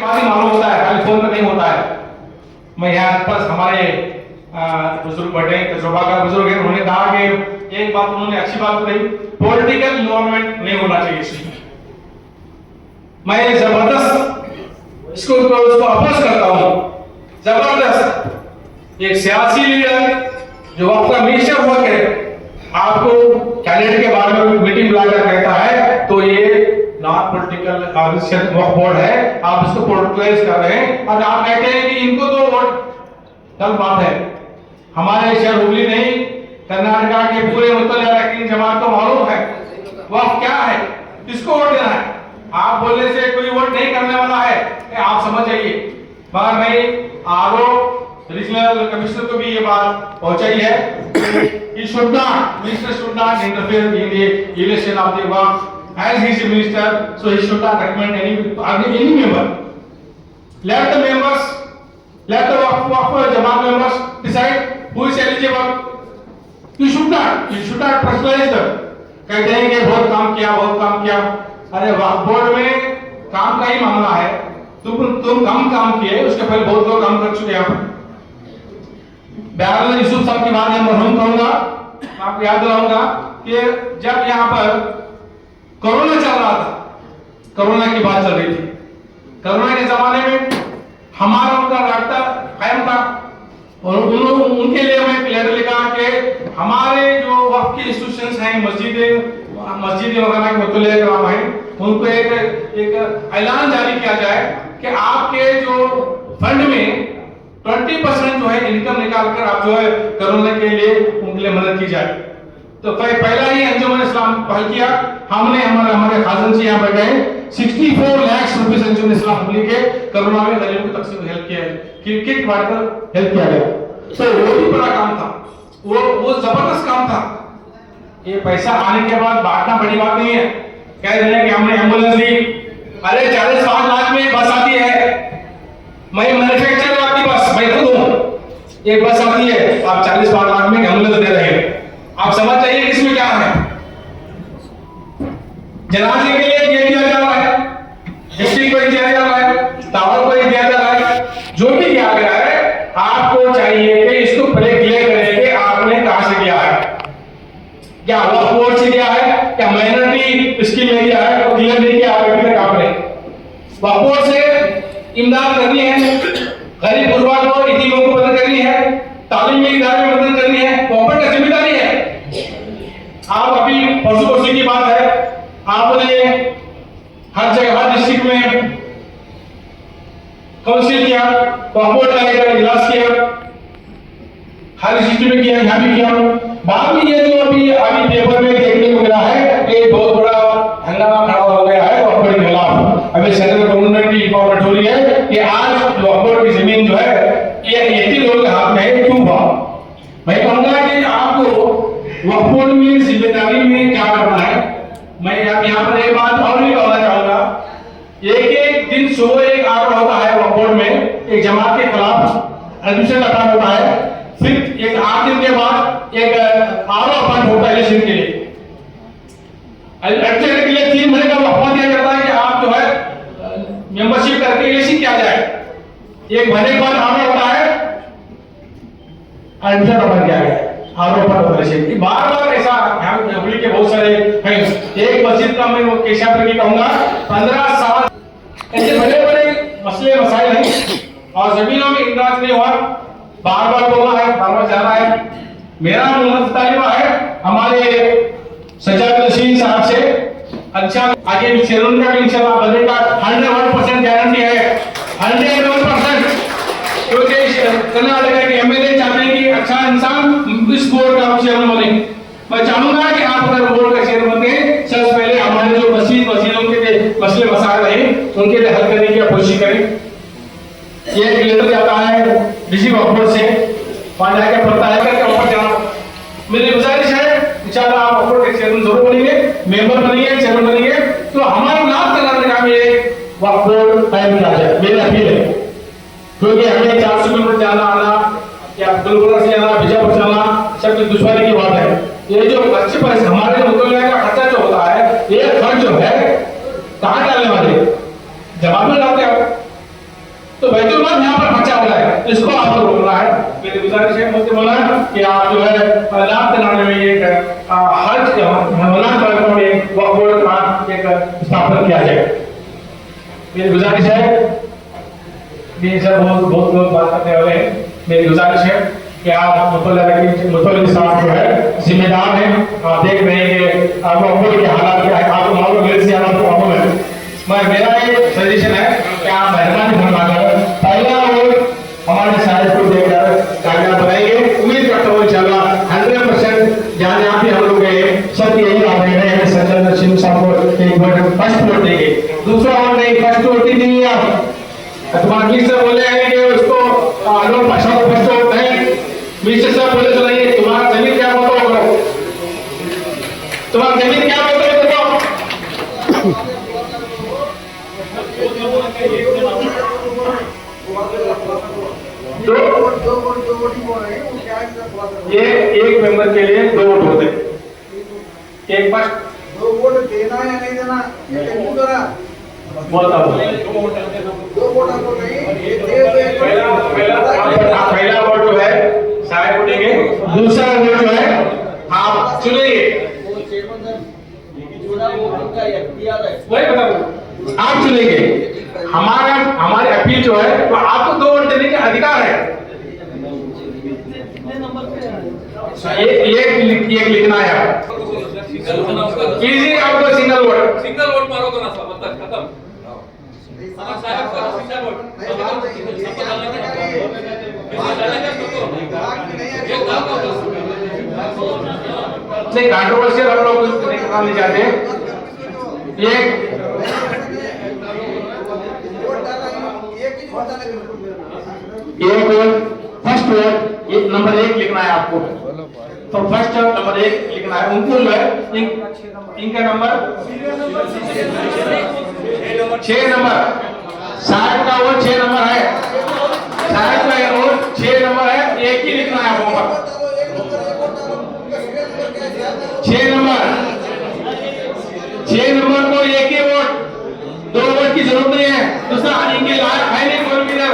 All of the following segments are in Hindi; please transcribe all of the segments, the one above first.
बाद ही मालूम होता है, खाली फोन पे नहीं होता है। मैं यहाँ पर हमारे बुजुर्ग बड़े तजुर्बा का बुजुर्ग है, उन्होंने कहा कि एक बात उन्होंने अच्छी बात बताई, पॉलिटिकल इन्वॉल्वमेंट नहीं होना चाहिए इसमें। मैं जबरदस्त इसको अपोज करता हूँ, जबरदस्त। एक सियासी लीडर जो आपका मिनिस्टर हुआ करे, आपको कैंडिडेट के बारे में मीटिंग बुलाकर कहता है तो ये नॉन पॉलिटिकल ऑर्गेनाइजेशन वक्फ बोर्ड है, आप इसको पोलिटिकलाइज कर रहे हैं और आप कहते हैं कि इनको तो वोट, गलत बात है। हमारे शहर हुगली नहीं, कर्नाटका के पूरे मुतल्लिका जमात को मालूम है वक्फ क्या है, किसको वोट देना है। आप बोलने से कोई वोट नहीं करने वाला है, आप समझ जाइए। मगर मैं आरओ रीजनल कमिश्नर को भी ये बात पहुंचाई है, he should not interfere in the election of the waqf, as he is a minister, so he should not recommend any member. Let the members, let the waqf jamaat members decide who is eligible. You should not personalize them. कहते हैं कि बहुत काम किया। अरे वक्फ बोर्ड में काम का ही मामला है, तुम कम काम किए, उसके पहले बहुत लोग काम कर चुके हैं। यहाँ बयान यूसुफ साहब की बात मैं मरहूम कहूंगा, आपको याद दिलाऊंगा कि जब यहाँ पर कोरोना चल रहा था, कोरोना की बात चल रही थी, कोरोना के जमाने में हमारा उनका रास्ता कायम था और उनके लिए मैं लेटर लिखा कि हमारे जो वक्फ की इंस्टीट्यूशंस हैं, मस्जिदें वगैरह के मुतल्लिक़ काम है, उनको एक ऐलान जारी किया जाए कि आपके जो फंड में 20% जो है इनकम निकालकर आप जो है कोरोना के लिए उनके लिए मदद की जाए। तो पहला ही अंजुमन इस्लाम पहल किया, हमने हमारे खाजन जी यहाँ बैठे हैं, 64 लाख रुपए अंजुमन इस्लाम हुगली के कोरोना में गरीबों को तकसीम हेल्प किया है, किट बांटकर हेल्प किया गया। तो वो भी बड़ा काम था, वो जबरदस्त काम था। ये पैसा आने के बाद बांटना बड़ी बात नहीं है। कह रहे हैं कि हमने एम्बुलेंस दी, अरे 40-5 लाख में बस आती है, मैं मैन्युफैक्चर आती बस, मैं खुद हूं, एक बस आती है, आप 40-5 लाख में एम्बुलेंस दे रहे हैं। आप समझ जाइए इसमें क्या है। जनाजे के लिए दिया जा रहा है, डिस्ट्रिक्ट को दिया जा रहा है, टावर को दिया जा रहा है, जो भी दिया गया है, आपको चाहिए कि इसको पहले क्लियर करें कि आपने कहां से दिया है, क्या वक्फ बोर्ड से दिया है, क्या माइनॉरिटी स्कीम में दिया है, तो क्लियर नहीं किया अभी तक आपने। वक्फ बोर्ड से इमदाद करनी है, गरीब गुरबा को, यतीमों को मदद करनी है, तालीमी इदारे में मदद करनी है, गवर्नमेंट की जिम्मेदारी है। आप अभी परसों की बात है, आपने हर जगह हर डिस्ट्रिक्ट में काउंसिल किया, वक्फ बोर्ड का इजलास किया, हर डिस्ट्रिक्ट में किया, यहाँ भी किया। बाद में ये जो अभी पेपर में देखने को मिला है, एक बहुत बड़ा हंगामा खड़ा हो गया है वक्फ बोर्ड के खिलाफ। अभी सेंट्रल गवर्नमेंट की रिपोर्ट हो रही है कि आज वक्फ बोर्ड की जमीन जो है ये 80 लोगों के हाथ में है, क्यों हुआ। मैं कहूंगा कि आपको वक्फ बोर्ड में जिम्मेदारी में क्या करना है। मैं यहाँ पर एक बात और भी कहना चाहूंगा, एक दिन सुबह एक आर्डर होता है वक्फ बोर्ड में, एक जमात के खिलाफ एडमिशन अकाउंट होता है, फिर एक 8 दिन के बाद एक आरओ अपॉइंट होता है इलेक्शन के लिए। इलेक्शन के लिए 3 महीने का वक्फा दिया जाता है कि आप जो है मेंबरशिप करके इलेक्शन किया जाए। 1 महीने के बाद आरओ होता है, एडमिशन अपॉइंट किया गया, आरओ अपॉइंट इलेक्शन की। बार-बार ऐसा हुगली के बहुत सारे हैं। एक मस्जिद का मैं वो केशापुर की कहूंगा, 15 साल ऐसे बड़े-बड़े मसले मसाइल हैं और जमीनों में इंतजाम नहीं हुआ, बार-बार बोलना है, बार-बार जाना है। मेरा मुतालिबा है हमारे सज्जाद नशीन साहब से, अच्छा आगे भी चेयरमैन का भी इंशाल्लाह बनेगा, 101% गारंटी है, 101%, क्योंकि कर्नाटक के एमएलए चाहते हैं कि अच्छा इंसान इस बोर्ड का चेयरमैन बने। मैं चाहूंगा कि आप अगर बोर्ड का चेयरमैन बने, सबसे पहले हमारे जो मस्जिदों के मसले मसाइल हैं उनके लिए हल करने की कोशिश करें। ये एक लेटर जाता है डीसी वक्फ बोर्ड से, वहां जाके पड़ता है कि ऊपर जाना। मेरी गुजारिश है इंशाल्लाह आप वक्फ बोर्ड के चेयरमैन जरूर बनेंगे, मेंबर बनेंगे, चेयरमैन बनेंगे, तो हमारे नाम कर्नाटक में एक वक्फ बोर्ड कायम किया जाए, मेरी अपील है। क्योंकि हमें 400 किलोमीटर जाना आना या गुलबर्गा से जाना, बीजापुर जाना, सब कुछ दुश्वारी की बात है। ये जो अच्छे पैसे हमारे मुतल्लिक़ का खर्चा जो होता है, ये खर्च जो है कहाँ डालने वाले, जवाब में डालते हैं। कि आप जो है लाभ दिलाने में एक हज मौलाना कार्यक्रम में वक्फ बोर्ड का एक स्थापना किया जाए। मेरी गुजारिश है, ये सब बहुत लोग बात करने वाले हैं, मेरी गुजारिश है कि आप मुतवल्ली साहब जो है जिम्मेदार हैं, आप देख रहे हैं कि वक्फ बोर्ड के हालात क्या है, आपको मालूम है, मेरे से हालात को मालूम है। मेरा एक सजेशन है कि आप मेहरबानी फरमाकर पहला और हमारे साइड को देखकर कागजात बनाएंगे। उम्मीद करता हूँ इंशाल्लाह 100% जहाँ जहाँ भी हम लोग गए सब यही आप रहे हैं सज्जन नसीम साहब को एक बार फर्स्ट फ्लोर देंगे, दूसरा और नहीं, फर्स्ट फ्लोर नहीं है आप बाकी से बोले हैं कि उसको लोग भाषा को फर्स्ट फ्लोर है, मिस्टर साहब बोले तो नहीं, तुम्हारा जमीन क्या होता होगा, तुम्हारा जमीन क्या होता है ये एक मेंबर के लिए 2 वोट होते हैं, एक फर्स्ट 2 वोट देना या नहीं देना ये टेंपू करा बोलता हूँ 2 वोट आपको नहीं पहला वोट जो है साहब को देंगे, दूसरा वोट जो है आप चुनेंगे, वही बता आप चुनेंगे। हमारी अपील जो है तो आपको 2 वोट देने का अधिकार है। एक लिखना है कीजिए, आपको सिंगल वोट मारो तो ना सब खत्म। नहीं कंट्रोवर्शियल हम लोग कुछ नहीं करना नहीं चाहते। एक फर्स्ट वोट ये नंबर 1 लिखना है आपको, तो फर्स्ट नंबर 1 लिखना है उनको जो है इनका नंबर 6 नंबर साहब का वोट 6 नंबर है, साहब का वोट 6 नंबर है, एक ही लिखना है आपको 6 नंबर को एक ही वोट, 2 वोट की जरूरत नहीं है। दूसरा इनके लायक है नहीं कोई भी इधर,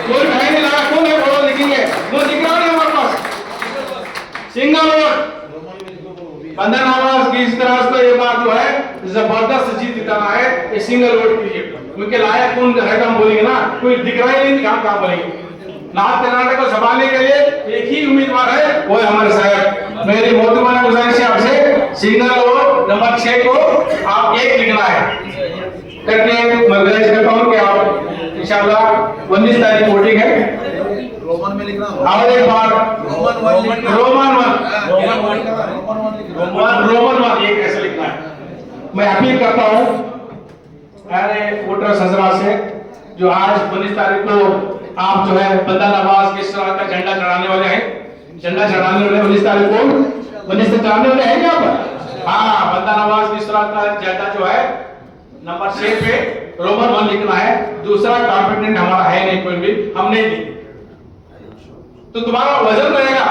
कोई है नहीं लायक, कौन है बोलो लिखेंगे, वो दिख रहा है हमारे पास सिंगल वोट। बंधन आवाज की इस तरह से ये बात जो है जबरदस्त जीत जिताना है, ये सिंगल वोट के लिए उनके लायक कौन है हम बोलेंगे ना, कोई दिख रहा ही नहीं, कहाँ बोलेंगे। नॉर्थ कर्नाटक को संभालने के लिए एक ही उम्मीदवार है, वो है हमारे साहब। मेरी मोहतरमा गुजारिश है आपसे, सिंगल वोट नंबर 6 को आप 1 लिखना है करके मैं गुजारिश करता हूँ कि आप इंशाल्लाह 19 तारीख वोटिंग है, रोमन में लिखना और एक बार रोमन 1 एक ऐसे लिखना है। मैं अपील करता हूँ अरे वोटर्स हजरात से, जो आज 19 तारीख को आप जो है बंदा नवाज के इस्लाम का झंडा चढ़ाने वाले हैं, झंडा चढ़ाने वाले 19 तारीख को 19 से चढ़ाने वाले हैं यहाँ पर, हाँ बंदा नवाज के इस्लाम का झंडा जो है नंबर 6 पे रोमन 1 लिखना है। दूसरा कॉम्पिटेंट हमारा है नहीं कोई भी, हम नहीं लिखे तो तुम्हारा वजन रहेगा।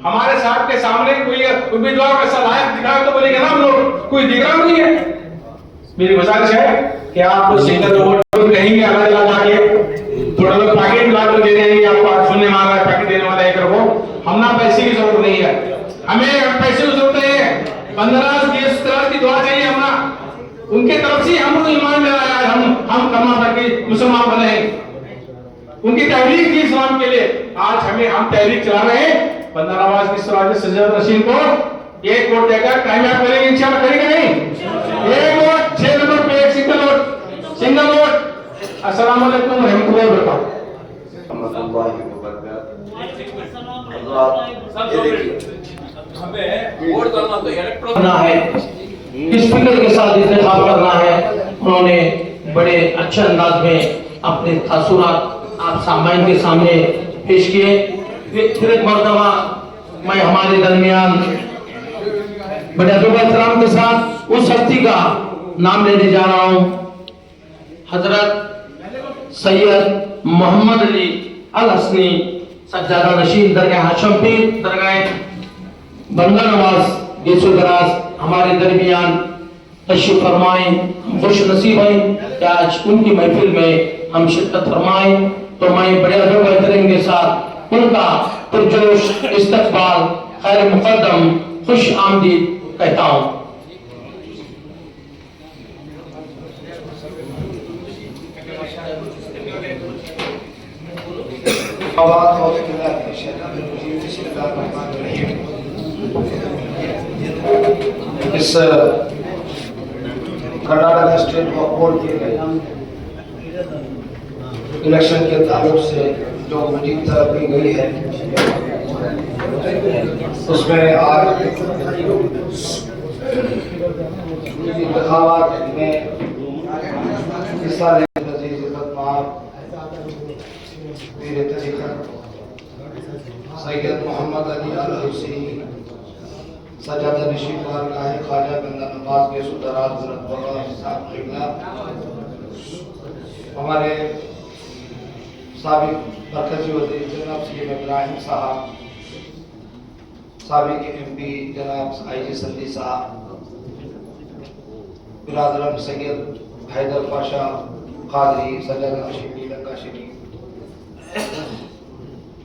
हमारे साहब के सामने कोई उम्मीदवार वैसा लायक दिखाए तो बोलेंगे ना हम लोग, कोई दिख रहा नहीं है। मेरी गुजारिश है कि आप सिंगल वोट कहेंगे अलग अलग आके, थोड़ा लोग पैकेट ला दे रहे हैं, आपको सुनने मांग रहा है पैकेट देने वाला एक को, हमना पैसे की जरूरत नहीं है, हमें पैसे की जरूरत नहीं है। 15-20 तरह की दुआ चाहिए हमारा, उनके तरफ से हम ईमान ले रहा है, हम कमा करके मुसलमान बने हैं, उनकी तहरीक थी इस्लाम के लिए, आज हम तहरीक चला रहे हैं। बंदा नवाज की सलाह सज्जद रशीद को 1 वोट देकर कामयाब करेंगे इंशाल्लाह, करेंगे नहीं 1 वोट 6 नंबर पे 1 सिंगल वोट। अस्सलाम वालेकुम रहमतुल्लाहि व बरकातहू। हमें वोट करना तो इलेक्ट्रॉन करना है, किस फिक्र के साथ इंतखाब करना है, उन्होंने बड़े अच्छे अंदाज में अपने तासुरात आप सामाइन के सामने पेश किए। फिर एक मर्तबा मैं हमारे दरमियान बड़े अदब एहतराम के साथ उस हस्ती का नाम लेने जा रहा हूँ, हजरत सैयद मोहम्मद अली अल हसनी सज्जादा नशीन दरगाह हाशम पीर दरगाह बंदा नवाज गेसो दराज हमारे दरमियान तशरीफ फरमाएं। खुश नसीब है कि आज उनकी महफिल में हम शिरकत फरमाएं, तो मैं बड़े अदब एहतराम के साथ उनका पुरजोश इस्तकबाल खैर मुकद्दम खुश आमदीद कहता हूँ। इस कर्नाटक स्टेट वक्फ बोर्ड के इलेक्शन के ताल्लुक से जो मीटिंग तरफ की गई है उसमें आज इंतखाबात में हिस्सा लेने अजीज वीर तरीक़त सैयद मोहम्मद अली अल हुसैनी सजादा नशीब बारगाह ख्वाजा बंदा नवाज के सुदराज बुलंद साहब क़िबला, हमारे साबिक़ मरकज़ी वज़ीर जनाब सैयद इब्राहिम साहब, साबिक़ MP जनाब IG संधी साहब, बिरादरम सैयद हैदर पाशा कादरी सजादा नशीब नीलंगा शरीफ,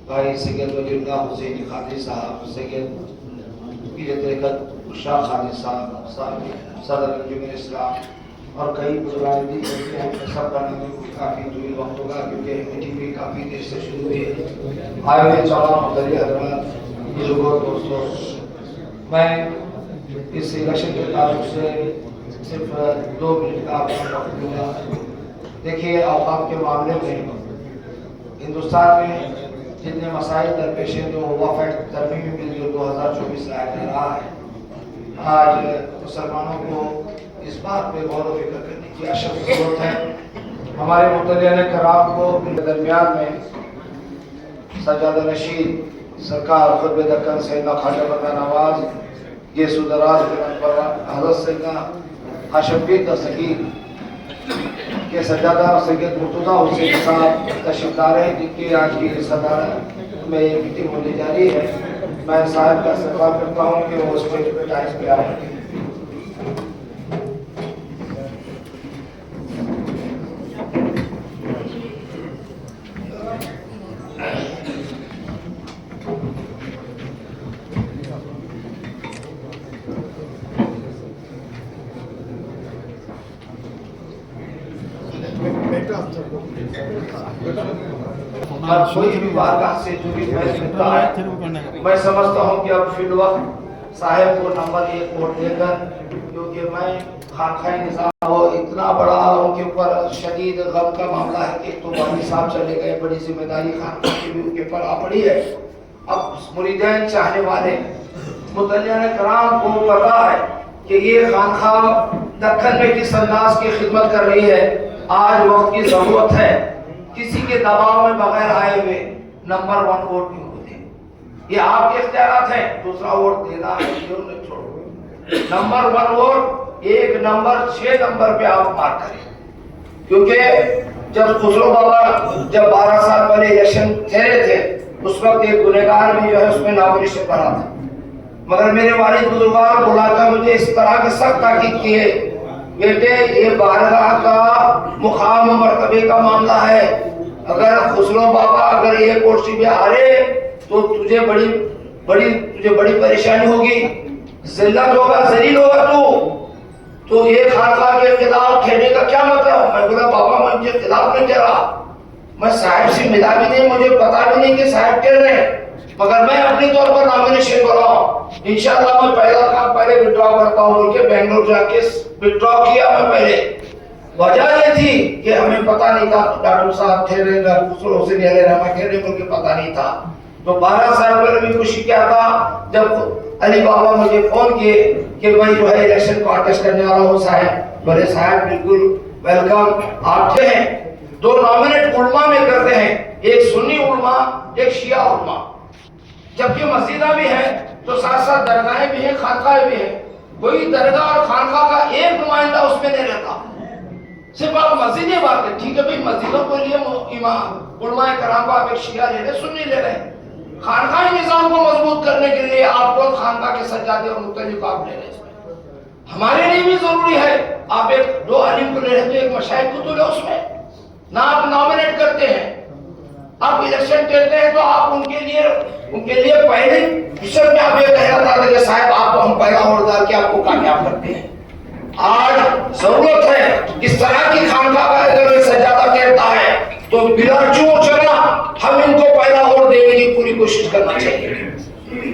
भाई सैयद वलीउल्लाह हुसैनी कादरी साहब, सैयद पीर तरीक़त शाह खालिद साहब, सदर अंजुमन इस्लाम और कई बुजुर्ग हैं। सब का नाम काफ़ी दूर वक्त होगा क्योंकि मीटिंग भी काफ़ी देर से शुरू हुई है। आए हुए चौड़ा मुदरी हजरात, बुजुर्गों, दोस्तों, मैं इस इलेक्शन के ताल्लुक से सिर्फ 2 मिनट का आपको वक्त दूंगा। देखिए, औकात के मामले में हिंदुस्तान में जितने मसाइल दरपेश हैं, जो वक्फ एक्ट तरमीमी बिल जो 2024 लाया जा रहा है, आज मुसलमानों को इस बात पे गौर व फिक्र करने की अशद जरूरत है। हमारे मुतल्लियाने कराम को दरमियान में सजादा नशीद सरकार खुतबे दक्कन सैयदना ख्वाजा बंदा नवाज ये सुदराज हज़रत सैयदना हाशिम दस्तगीर के सजादा सैयद मुर्तज़ा हुसैन साहब तशरीफ़ हैं, जिनकी आज की सदारत में ये मीटिंग होने जा रही है। मैं साहब का इस्तेमाल करता हूँ कि वो उस पर टाइम पे आए। कोई भी वारदात से जुड़ी मैं समझता हूँ कि अब फिल वक्त साहब को नंबर 1 वोट देकर, क्योंकि मैं खानखाई निज़ाम हो इतना बड़ा उनके ऊपर शदीद गम का मामला है कि तो वाली साहब चले गए, बड़ी जिम्मेदारी खानखा की भी उनके ऊपर आ पड़ी है। अब मुरीदैन चाहने वाले मुतल्लियाने कराम को पता है कि ये खानखा दक्कन में किस अंदाज की खिदमत कर रही है। आज वक्त की जरूरत है, किसी के दबाव में बगैर आए हुए नंबर 1 वोट क्यों होते, ये आपके इख्तियारात हैं। दूसरा वोट देना है, क्यों नहीं छोड़ो। नंबर 1 वोट 1 नंबर 6 नंबर पे आप मार करें, क्योंकि जब खुसरो बाबा जब 12 साल पहले इलेक्शन ठहरे थे, उस वक्त एक गुनहगार भी जो है उसमें नामनिशान बना था, मगर मेरे वालिद बुजुर्गार बुलाकर मुझे इस तरह के सख्त ताकीद किए, बेटे ये बारगाह का मुकाम मर्तबे का मामला है। अगर खुसरो बाबा अगर ये कुर्सी पे हारे तो तुझे बड़ी परेशानी होगी, जिल्लत होगा, जलील होगा तो ये खानका के खिलाफ खेलने का क्या मतलब। मैं बोला बाबा मैं इनके खिलाफ नहीं कह रहा, मैं साहब से मिला भी नहीं, मुझे पता भी नहीं कि साहब कह रहे हैं, मगर मैं अपने तौर पर नॉमिनेशन कर रहा हूँ। इंशाल्लाह मैं पहला काम पहले विड्रॉ करता हूँ बोल के बेंगलोर जाके विड्रॉ किया। मैं पहले वजह ये थी कि हमें पता नहीं था, डॉक्टर साहब थे बोल के पता नहीं था। तो 12 साल पहले भी खुशी क्या था जब अली बाबा मुझे फोन किए कि भाई जो है इलेक्शन कॉन्टेस्ट करने वाला हूँ साहब। बोले साहब बिल्कुल वेलकम, आप हैं। 2 नॉमिनेट उलमा में करते हैं, एक सुन्नी उलमा एक शिया उलमा, जबकि मस्जिदा भी है तो साथ साथ दरगाहें भी हैं, खानकाहें भी हैं। कोई दरगाह और खानका का एक नुमाइंदा उसमें नहीं रहता, सिर्फ आप मस्जिद ही बात करें। ठीक है भाई, मस्जिदों के लिए इमाम उलमाए कराम को आप एक शिया ले रहे, सुन्नी ले रहे, खानकाही निजाम को मजबूत करने के लिए आपको खानका के सज्जादे और मुख्तलिफ आप ले रहे हैं। हमारे लिए भी जरूरी है, आप एक 2 आलिम को ले रहे तो एक मशाइख को तो ले उसमें ना, आप नॉमिनेट करते हैं। आप इलेक्शन देते हैं तो आप उनके लिए पहले विषय में आप ये कहना था कि साहब आपको हम पहला वोट डाल के आपको कामयाब करते हैं। आज जरूरत है इस तरह की खानका का अगर सजादा कहता है तो बिना चूक चला हम इनको पहला वोट देने की पूरी कोशिश करना चाहिए।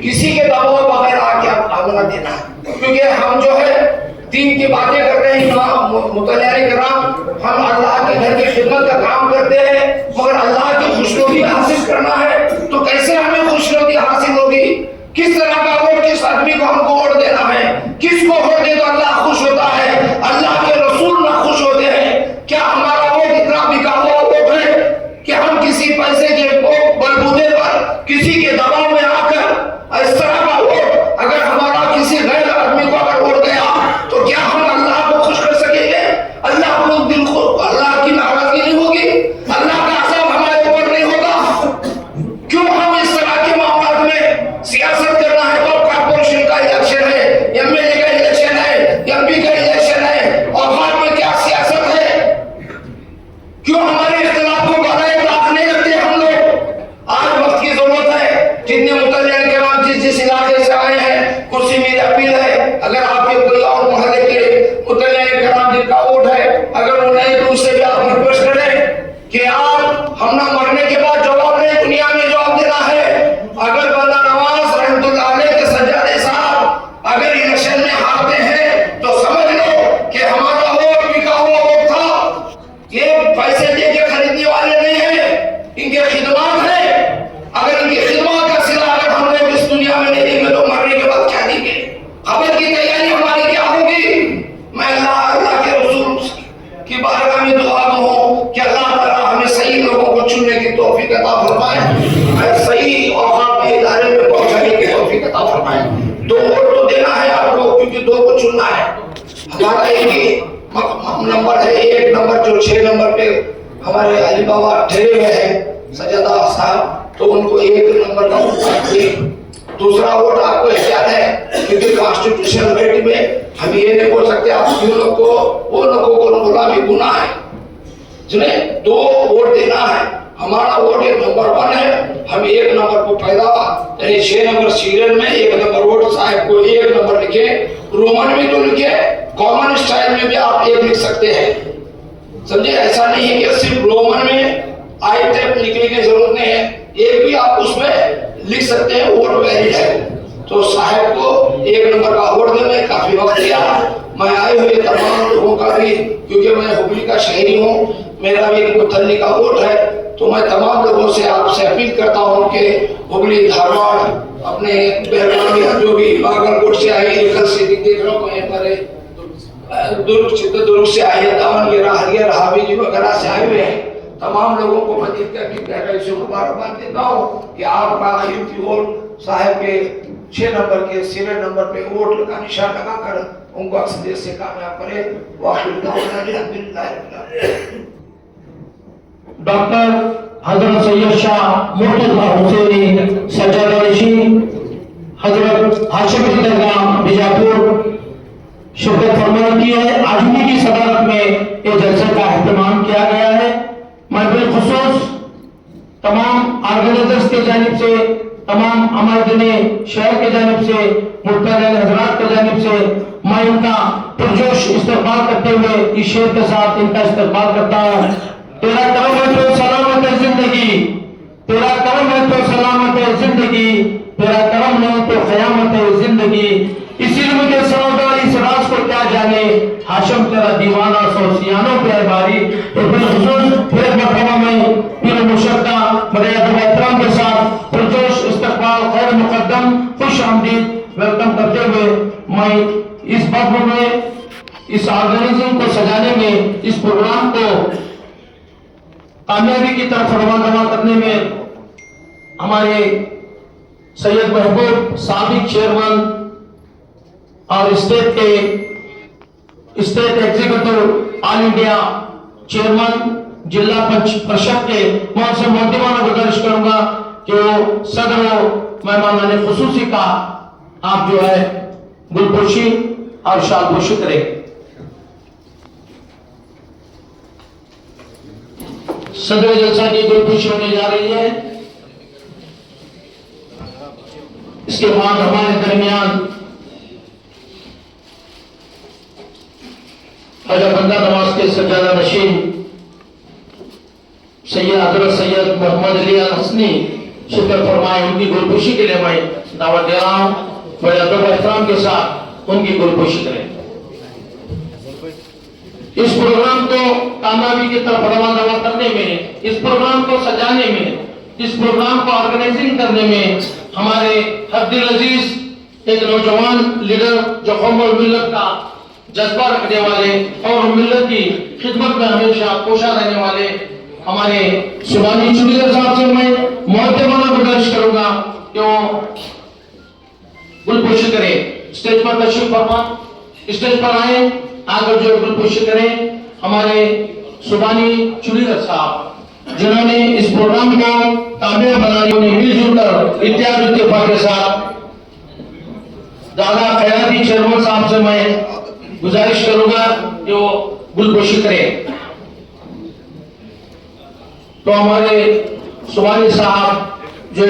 किसी के दबाव बगैर आके आप आगना देना है, क्योंकि हम जो है दीन की बातें कर रहे हैं मुतल्लियाने कराम, हम अल्लाह के घर की खिदमत का काम करते हैं, मगर अल्लाह की खुशनुदी हासिल करना है तो कैसे हमें खुशनुदी हासिल होगी? किस तरह का वोट किस आदमी को हमको वोट देना है? किसको वोट दे तो अल्लाह खुश होता है, अल्लाह के रसूल ना खुश होते हैं? क्या हमारा वोट इतना बिका हुआ वोट है कि हम किसी पैसे के बलबूते पर किसी के दबाव में आकर इस तरह का वोट अगर हमारा किसी गैर आदमी को अगर वोट गया तो क्या हम अल्लाह को खुश कर सकेंगे? अल्लाह को दिल को अल्लाह की नाराजगी नहीं होगी? अल्लाह का अज़ाब हमारे ऊपर नहीं होगा? क्यों हम इस तरह के मामलों में सियासत करना है? तो कॉर्पोरेशन का इलेक्शन है, एमएलए का इलेक्शन है, एमपी का इलेक्शन है, और बाद में क्या सियासत है? क्यों हमारे इख्तिलाफ को बढ़ाए नहीं रखते हम लोग? आज वक्त की जरूरत है। जितने मुतल्लियाने कराम जिस इलाके से आए हैं, कुर्सी मेरी अपील है, अगर आपके कोई और मोहल्ले के मुतल्लियाने कराम जिनका वोट है, अगर उन्हें तो उससे भी आप रिक्वेस्ट करें कि आप हम ना मरने के बाद जवाब नहीं, दुनिया में जवाब देना है। अगर बंदा नवाज रहमतुल्लाह अलैह के सज्जादे साहब अगर इलेक्शन में हारते हैं तो समझ लो कि हमारा वोट बिका हुआ वोट था। ये पैसे दे के खरीदने वाले नहीं है, इनके खिदमत है। अगर इनकी खिदमत का सिला अगर हम लोग इस दुनिया में नहीं देंगे तो मरने के बाद क्या देंगे? खबर की तैयारी हमारी क्या होगी? मैं अल्लाह के रसूल की बारगाह में दुआ करूं कि अल्लाह ताला हमें सही लोगों को चुनने की तौफीक अता फरमाए, सही औकात में इदारे में पहुंचाने की तौफीक अता फरमाए। दो वोट तो देना है आपको, क्योंकि दो को चुनना है। हमारा एक ही नंबर है, एक नंबर जो 6 नंबर पे हमारे अली बाबा ठहरे हुए हैं सज्जादा साहब, तो उनको एक नंबर का वोट दिए। दूसरा वोट आपको इख्तियार है, क्योंकि कॉन्स्टिट्यूशनल राइट में हम ये नहीं बोल सकते आप क्यों लोग को वो लोगों को गुलामी गुनाह है, जिन्हें 2 वोट देना है। हमारा वोट एक नंबर 1 है, हम 1 नंबर को पैदा यानी 6 नंबर सीरियल में 1 नंबर वोट साहब को 1 नंबर लिखे, रोमन में तो लिखे, कॉमन स्टाइल में भी आप 1 लिख सकते हैं। समझे? ऐसा नहीं है कि सिर्फ रोमन में आई टाइप लिखने की जरूरत नहीं है, एक भी आप उसमें लिख सकते हैं, वोट वैलिड है। तो साहब को 1 नंबर का वोट देने में काफी वक्त लिया। मैं आए हुए तमाम लोगों का भी, क्योंकि मैं हुबली का शहरी हूँ, मेरा भी मुतल्ली का वोट है, तो मैं तमाम लोगों से आपसे अपील करता हूँ कि हुबली, धारवाड़, अपने बेलगाम जो भी बागलकोट से आए, कल से देख रहा हूँ हमारे दुर्ग से आए, दावनगिरा, हरियर, हावीजी वगैरह से आए हुए हैं, तमाम लोगों को मैं गहराई से मुबारकबाद देता हूँ कि आपका कीमती वोट साहब के 6 नंबर के सीरियल नंबर पे वोट का निशान लगाकर उनको अक्सरियत से कामयाब करे। डॉक्टर हजरत सैयद शाह मुर्तजा हुसैनी सज्जादा नशीन हजरत हाशिम दरगाह बीजापुर शिरकत फरमाई की है। आज उन्हीं की सदारत में ये जलसे का एहतमाम किया गया है। मैं बिलखुसूस तमाम ऑर्गेनाइजर्स के जानिब से, तमाम हमारे शहर के जानिब से, मुर्तज़ा हजरात के जानिब से मैं इनका पुरजोश इस्तकबाल करते हुए इस शेर के साथ इनका इस्तकबाल करता हूँ। तेरा करम है तो सलामत है जिंदगी, तेरा करम है तो सलामत है जिंदगी, तेरा करम नहीं तो क़यामत है जिंदगी। इसीलिए मुझे समझदार इस राज को क्या जाने, हाशिम तेरा दीवाना सौ सियानों पे है बारी। तो बिलखुसूस फिर मरतबा में पीर मुशक्का बड़े अदब एहतराम के साथ पुरजोश इस्तकबाल खैर मुकद्दम खुश आमदीद वेलकम करते हुए मैं इस वक्त में इस ऑर्गेनाइजेशन को सजाने में, इस प्रोग्राम को कामयाबी की तरफ रवाना करने में हमारे सैयद महबूब साबिक चेयरमैन और state executive all India chairman जिला परिषद के मैं से मोहतरमाना गुजारिश करूंगा कि वो सदर मेहमान खुसूसी का आप जो है गुलपोशी और शालपोशी करें। सदर जलसा की गुलपुष्प होने जा रही है। इसके बाद हमारे दरमियान ख्वाजा बंदा नवाज के सज्जादा नशीन सैयद हजरत सैयद मोहम्मद अली अल हसनी शुक्र फरमाए, उनकी गुलपुशी के लिए मैं दावत दे रहा हूँ। बड़े अदब एहतराम के साथ उनकी गुलपुशी करें। इस प्रोग्राम को कामयाबी की तरफ रवाना करने में, इस प्रोग्राम को सजाने में, इस प्रोग्राम को ऑर्गेनाइजिंग करने में हमारे अब्दुल अजीज एक नौजवान लीडर जो कौम और मिल्लत का जज्बा रखने वाले और मिल्लत की खिदमत में हमेशा कोशा रहने वाले हमारे सुबानी चुड़ीदार साहब से मैं मुअद्दबाना गुजारिश करूंगा कि वो गुलपुशी करें। स्टेज पर तशरीफ फरमा, स्टेज पर आए, आकर जो गुलपुशी करें हमारे सुबानी चुड़ीदार साहब, जिन्होंने इस प्रोग्राम को कामयाब बनाने में मिलजुल कर इत्तेहाद इत्तेफाक के साथ दादा खैराती चेयरमैन साहब से मैं गुजारिश करूंगा कि वो गुलपुशी करें। तो हमारे सुबानी साहब जो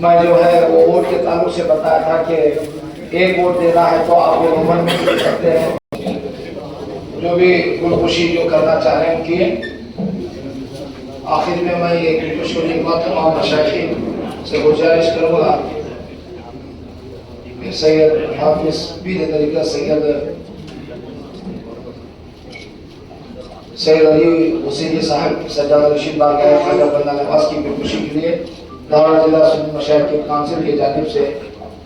मैं जो है वो वोट के ताल्लुक से बताया था कि एक वोट देना है तो आप वो मन में दे सकते हैं। जो भी गुलपुशी जो करना चाह रहे हैं उनकी आखिर में मैं ये गुलपुशी के बाद तमाम मशाइखीन से गुजारिश करूँगा सैयद हाफिज पीर तरीका सैयद अली हुसैनी साहब सज्जाद रशीद बारगाह ख्वाजा बंदा नवाज की गुलपुशी के लिए दावरा जिला सुन्नी मशाइख के काउंसिल की जानिब से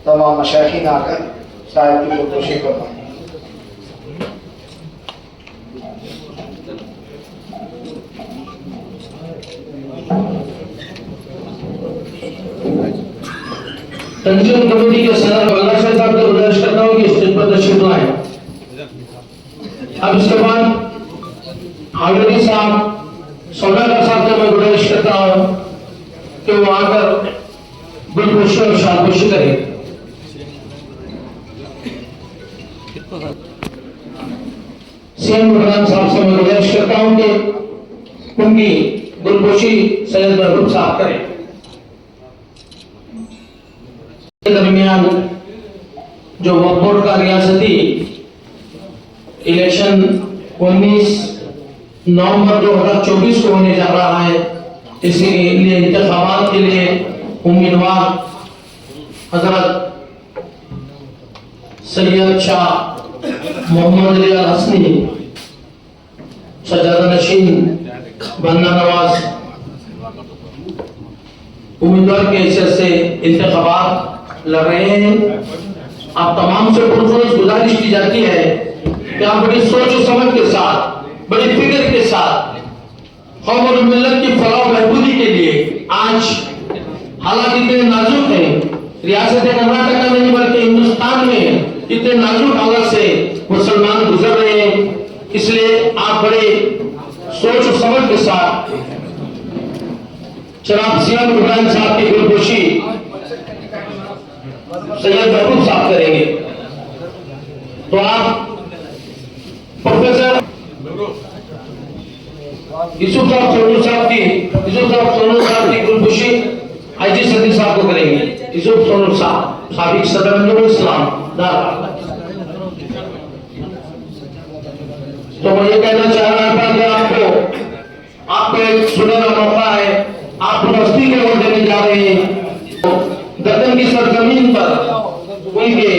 तमाम मशाइखीन आकर साहब की गुलपुशी करवाएं। तंजीम कमेटी के सदर बल्ला साहब को गुजारिश करता हूँ कि स्टेज पर तशरीफ लाएं। अब इसके बाद हागरी साहब सौदागर साहब को मैं गुजारिश करता हूँ कि वो आकर गुलपुशी और शालपुशी करें। सीएम इमरान साहब से मैं गुजारिश करता हूँ कि उनकी गुलपुशी सैयद महबूब साहब करें। दरमियान जो वक्फ बोर्ड का रियासती इलेक्शन 19 नवंबर 2024 को होने जा रहा है, इसीलिए इंतखाबात के लिए उम्मीदवार हजरत सैयद शाह मोहम्मद अली अल हसनी सज्जादा नशीन बंदा नवाज उम्मीदवार के हैसियत से इंतखाबात लड़ रहे हैं। आप तमाम से पुरजोर गुजारिश की जाती है कि आप बड़ी सोच और समझ के साथ, बड़ी फिक्र के साथ कौम और मिल्लत की फलाह बहबूदी के लिए, आज हालात इतने नाजुक हैं, रियासत कर्नाटक नहीं बल्कि हिंदुस्तान में इतने नाजुक हालत से मुसलमान गुजर रहे हैं, इसलिए आप बड़े सोच और समझ के साथ जनाब सीएम इमरान साहब की गुलपुशी सैयद महबूब साहब करेंगे। तो आप प्रोफेसर यूसुफ साहब सोनू साहब की गुलपुशी आईजी सदी साहब को करेंगे। यूसुफ सोनू साहब साबिक सदर अंजुमन इस्लाम दारा। तो मैं ये कहना चाह रहा था कि आपको एक सुनहरा मौका है, आप यूनिवर्सिटी के वोट देने जा रहे हैं। दक्कन की सरजमीन पर उनके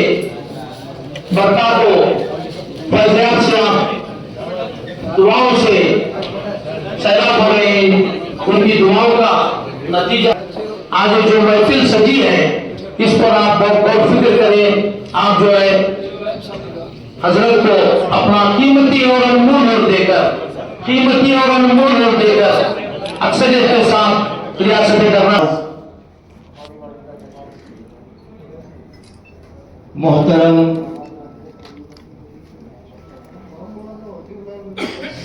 बरकत को फैज़याब से आप दुआओं से सैराब हो रहे हैं। उनकी दुआओं का नतीजा आज जो महफिल सजी है इस पर आप बहुत फिक्र करें। आप जो है हजरत को अपना कीमती और अनमोल वोट देकर अक्सरियत के साथ रियासत करना। मोहतरम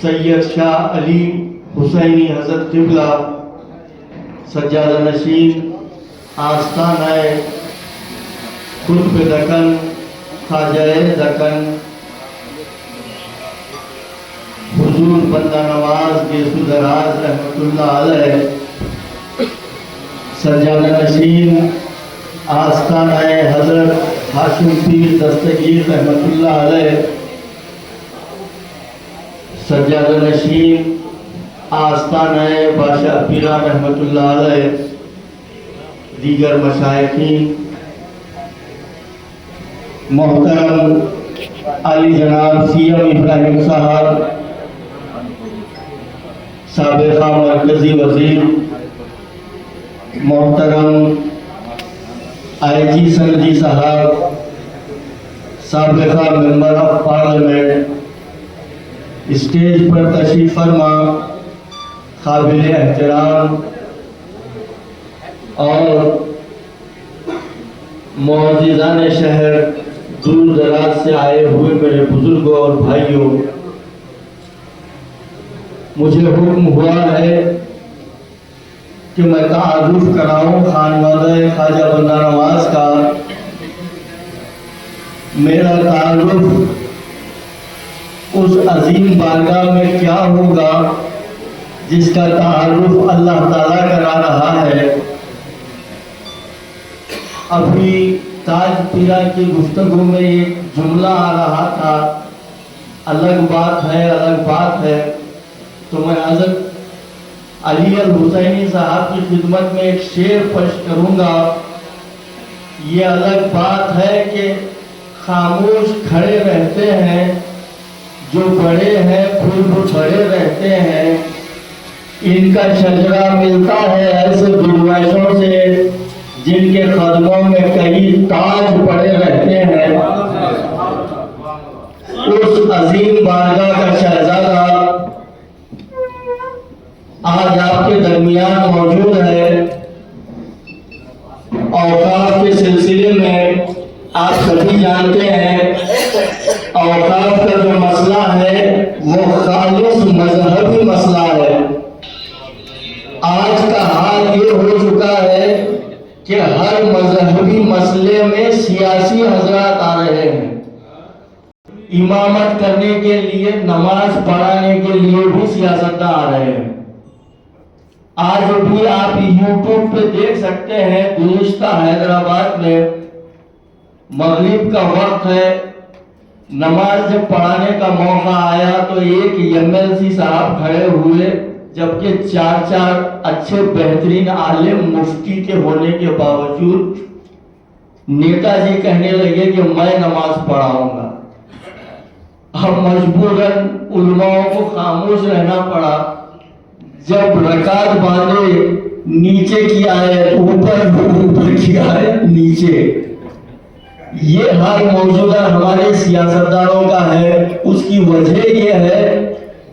सैयद शाह अली हुसैनी हजरत क़िबला सज्जादा नशीन आस्ताना कुतुब दक्कन ख्वाजा दक्कन हुजूर बंदा नवाज गेसुदराज रहमतुल्लाह अलैह, सज्जादा नशीन आस्ताना हजरत हाशिम पीर दस्तगीर रहमतुल्लाह अलैह, सज्जादा नशीन आस्ताना बादशाह पीरा रहमतुल्लाह अलैह, दीगर मशाइखीन, मोहतरम अली जनाब सीएम इब्राहिम साहब, साबिक़ा मरकजी वजीर, मोहतरम आईजी सनदी साहब, साबिक़ा मेंबर ऑफ पार्लियामेंट, स्टेज पर तशरीफ फरमा काबिल एहतराम और मौजूदान शहर, दूर दराज से आए हुए मेरे बुजुर्गों और भाइयों, मुझे हुक्म हुआ है कि मैं तारुफ कराऊं खानवादा ख्वाजा बंदा नवाज का। मेरा तारुफ उस अजीम बारगाह में क्या होगा जिसका तारुफ अल्लाह ताला करा रहा है। अभी ताज पीरा की गुफ्तगू में एक जुमला आ रहा था, अलग बात है, अलग बात है। तो मैं हज़रत अली अल हुसैनी साहब की खिदमत में एक शेर पेश करूंगा। ये अलग बात है कि खामोश खड़े रहते हैं जो बड़े हैं, खूब बड़े रहते हैं। इनका शजरा मिलता है ऐसे दुर्वैशों से जिनके कदमों में कई ताज पड़े रहते हैं। उस अजीम बारगाह का शहजादा आज आपके दरमियान मौजूद है। औकाफ के सिलसिले में आप सभी जानते हैं औकाफ का जो मसला है वो खालिस मजहबी मसला है। आज का हाल ये हो चुका है कि हर मजहबी मसले में सियासी हजरात आ रहे हैं। इमामत करने के लिए, नमाज पढ़ाने के लिए भी सियासतदान आ रहे हैं। आज भी आप यूट्यूब पे देख सकते हैं, गुलिस्ता हैदराबाद में मगरिब का वक्त है, नमाज जब पढ़ाने का मौका आया तो एक एमएलसी साहब खड़े हुए, जबकि चार अच्छे बेहतरीन आलिम मुफ्ती के होने के बावजूद नेताजी कहने लगे कि मैं नमाज पढ़ाऊंगा। अब मजबूरन उलमाओं को खामोश रहना पड़ा। जब रकात बांधे, नीचे की आयत ऊपर, ऊपर की आयत नीचे। ये हाल मौजूदा हमारे सियासतदानों का है। उसकी वजह यह है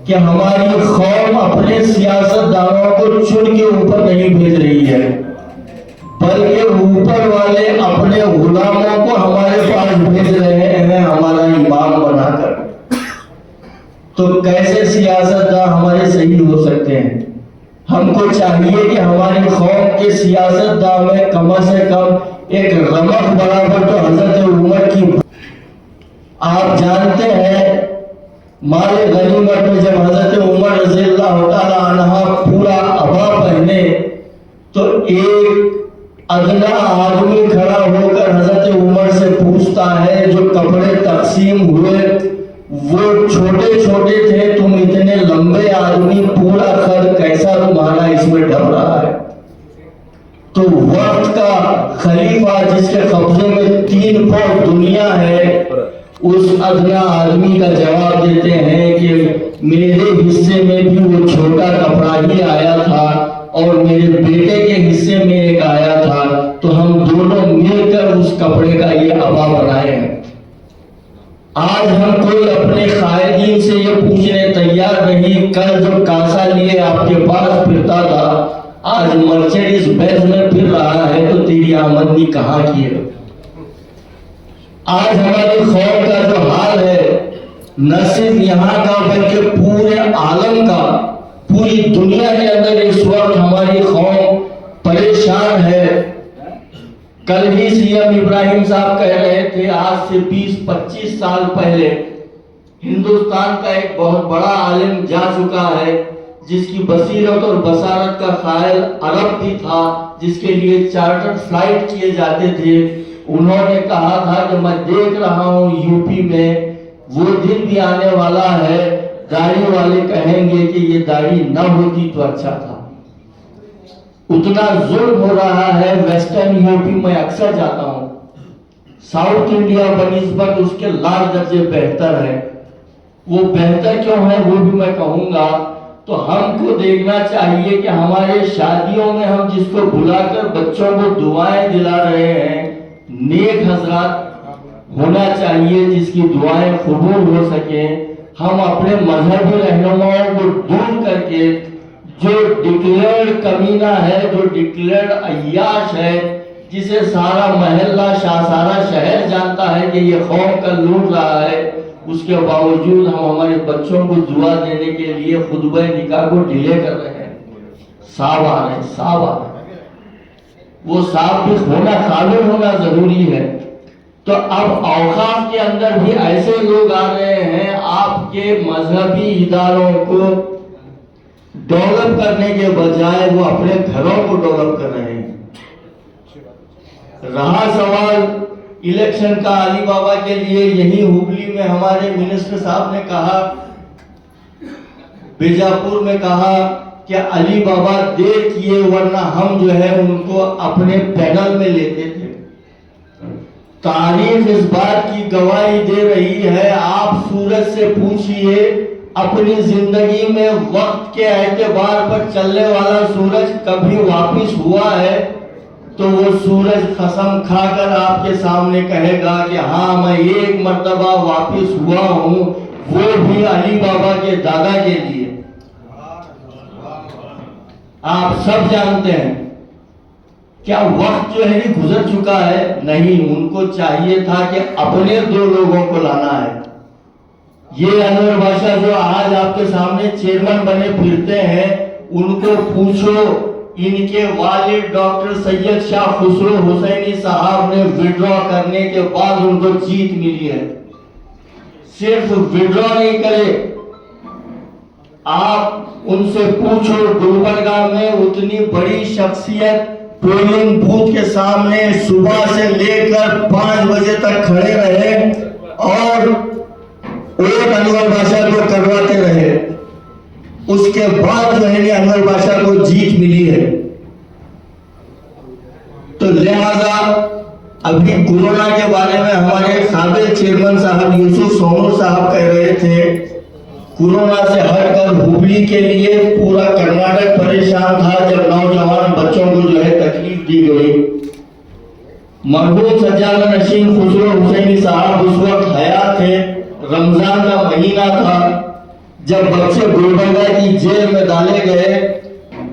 कि हमारी कौम अपने सियासतदानों को चुन के ऊपर नहीं भेज रही है, बल्कि ऊपर वाले अपने गुलामों को हमारे पास भेज रहे हैं हमारा इमाम बनाकर। तो कैसे सियासतदान हमारे सही हो सकते हैं? हमको चाहिए कि हमारी कौम के सियासतदान में कम से कम एक रमक बराबर तो हजरत उमर की। आप जानते हैं माले गनीमत में जब हजरत उमर रज़ियल्लाहु ताला अन्हा पूरा अबा पहने तो एक अदना आदमी खड़ा होकर हजरत उमर से पूछता है, जो कपड़े तकसीम हुए वो छोटे छोटे थे, तुम इतने लंबे आदमी, पूरा खद कैसा तुम्हारा इसमें ढल रहा है? तो वक्त का खलीफा जिसके कब्जे में 3 फुट दुनिया है, उस अदना आदमी का जवाब देते हैं कि मेरे हिस्से में भी वो छोटा कपड़ा ही आया था और मेरे बेटे के हिस्से में एक आया था, तो हम दोनों मिलकर उस कपड़े का ये अबा बनाए हैं। आज हम कोई अपने कायदीन से ये पूछने तैयार नहीं, कल जो कासा लिए आपके पास फिरता था, आज मर्सिडीज बेंज में फिर रहा है, तो तेरी आमदनी कहाँ की है? आज हमारी कौम का जो हाल है, न सिर्फ यहाँ का बल्कि पूरे आलम का, पूरी दुनिया के अंदर इस वक्त हमारी कौम परेशान है। कल ही सीएम इब्राहिम साहब कह रहे थे आज से 20-25 साल पहले हिंदुस्तान का एक बहुत बड़ा आलिम जा चुका है, जिसकी बसीरत और बसारत का ख्याल अरब भी था, जिसके लिए चार्टर्ड फ्लाइट किए जाते थे। उन्होंने कहा था कि मैं देख रहा हूँ यूपी में वो दिन भी आने वाला है, दाढ़ी वाले कहेंगे कि ये दाढ़ी न होती तो अच्छा था। उतना जुल्म हो रहा है वेस्टर्न यूपी में, अक्सर जाता हूँ, साउथ इंडिया बनिस्बत उसके लाख दर्जे बेहतर है। वो बेहतर क्यों है वो भी मैं कहूंगा। तो हमको देखना चाहिए कि हमारे शादियों में हम जिसको बुलाकर बच्चों को दुआएं दिला रहे हैं, नेक हजरात होना चाहिए जिसकी दुआएं कबूल हो सके। हम अपने मजहबी रहनुमाओं को दूर करके जो डिक्लेयर्ड कमीना है, जो डिक्लेयर्ड अय्याश है, जिसे सारा महल्ला सारा शहर जानता है कि ये कौम का लूट रहा है, उसके बावजूद हम हमारे बच्चों को दुआ देने के लिए खुतबा निकाह को डिले कर रहे हैं। साहब आ रहे हैं, साहब आ रहे हैं, वो साहब भी होना, कानून होना जरूरी है। तो अब औकाफ के अंदर भी ऐसे लोग आ रहे हैं, आपके मजहबी इदारों को डेवलप करने के बजाय वो अपने घरों को डेवलप कर रहे हैं। रहा सवाल इलेक्शन का, अली बाबा के लिए यही हुबली में हमारे मिनिस्टर साहब ने कहा, बीजापुर में कहा कि अली बाबा दे किए, वरना हम जो है उनको अपने पैनल में लेते थे। तारीख इस बात की गवाही दे रही है। आप सूरज से पूछिए, अपनी जिंदगी में वक्त के एतबार पर चलने वाला सूरज कभी वापिस हुआ है? तो वो सूरज कसम खाकर आपके सामने कहेगा कि हाँ मैं एक मर्तबा वापिस हुआ हूँ, वो भी अली बाबा के दादा के लिए। आप सब जानते हैं क्या वक्त जो है गुजर चुका है? नहीं, उनको चाहिए था कि अपने दो लोगों को लाना है। ये अनवर बादशाह जो आज आपके सामने चेयरमैन बने फिरते हैं, उनको पूछो, इनके वालिद डॉक्टर सैयद शाह खुसरो हुसैनी साहब ने विड्रॉ करने के बाद उनको जीत मिली है। सिर्फ विड्रॉ नहीं करे, आप उनसे पूछो, गुलबर्गा में उतनी बड़ी शख्सियत पोलिंग बूथ के सामने सुबह से लेकर 5 बजे तक खड़े रहे और एक अनवर बादशाह को करवाते रहे। उसके बाद जो है अनवर बादशाह को जीत मिली है। तो लिहाजा अभी कोरोना के बारे में हमारे काबिल चेयरमैन साहब यूसुफ सोनू साहब कह रहे थे, कोरोना से हटकर हुबली के लिए पूरा कर्नाटक परेशान था जब नौजवान बच्चों को जो है तकलीफ दी गई। मरहूम सज्जाद नशीन खुसरो हुसैनी साहब उस वक्त हयात थे, रमजान का महीना था, जब बच्चे गुलबर्गा की जेल में डाले गए।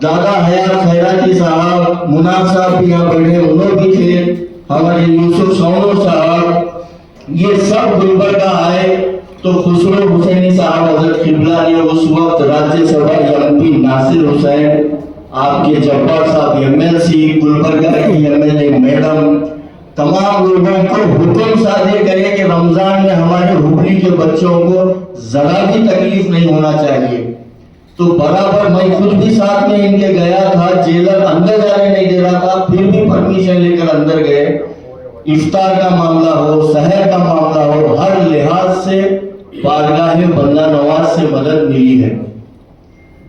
दादा हयात खैराती साहब, मुनाफ साहब भी यहाँ बैठे, उन्होंने भी थे, हमारे यूसुफ सोनू साहब, ये सब गुलबर्गा आए। तो खुसरो हुसैनी साहब हजरत किबला ने उस वक्त राज्यसभा एमपी नासिर हुसैन, आपके जब्बार साहब एमएलसी, गुलबर्गा की एमएलए मैडम, तमाम लोगों को हुक्म सादे करे कि रमजान में हमारे हुबली के बच्चों को जरा भी तकलीफ नहीं होना चाहिए। तो बराबर मैं खुद भी साथ में इनके गया था, जेलर अंदर जाने नहीं दे रहा था, फिर भी परमिशन लेकर अंदर गए। इफ्तार का मामला हो, सहर का मामला हो, हर लिहाज से बारगाह बंदा नवाज से मदद मिली है।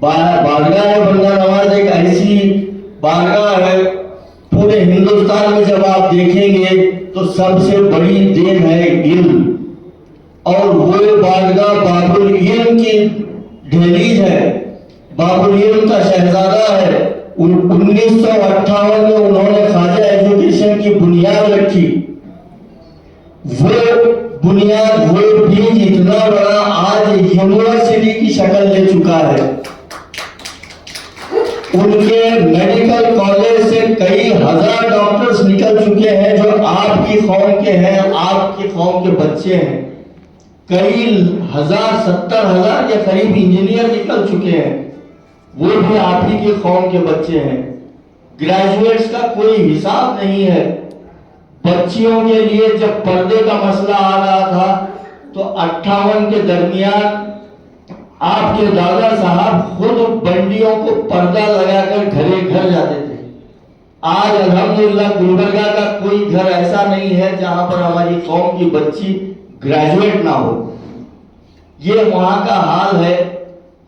बारगाह बंदा नवाज एक ऐसी बारगाह है, पूरे हिंदुस्तान में जब आप देखेंगे तो सबसे बड़ी देन है इल्म, और वो बारगाह बाबुल इल्म की दहलीज है, बाबुल इल्म का शहजादा है। 1958 में उन्होंने ख्वाजा एजुकेशन की बुनियाद रखी। वो बुनियाद, वो बीज इतना बड़ा आज यूनिवर्सिटी की शक्ल ले चुका है। उनके मेडिकल कॉलेज से कई हजार डॉक्टर्स निकल चुके हैं जो आपकी कौम के हैं, आपकी कौम के बच्चे हैं। कई हजार, 70,000 के करीब इंजीनियर निकल चुके हैं, वो भी आप ही के कौम के बच्चे हैं। ग्रेजुएट्स का कोई हिसाब नहीं है। बच्चियों के लिए जब पर्दे का मसला आ रहा था तो 58 के दरमियान आपके दादा साहब खुद बंडियों को पर्दा लगाकर घरे घर जाते थे। आज अल्हम्दुलिल्लाह गुलबर्गा का कोई घर ऐसा नहीं है जहां पर हमारी कौम की बच्ची ग्रेजुएट ना हो। ये वहां का हाल है।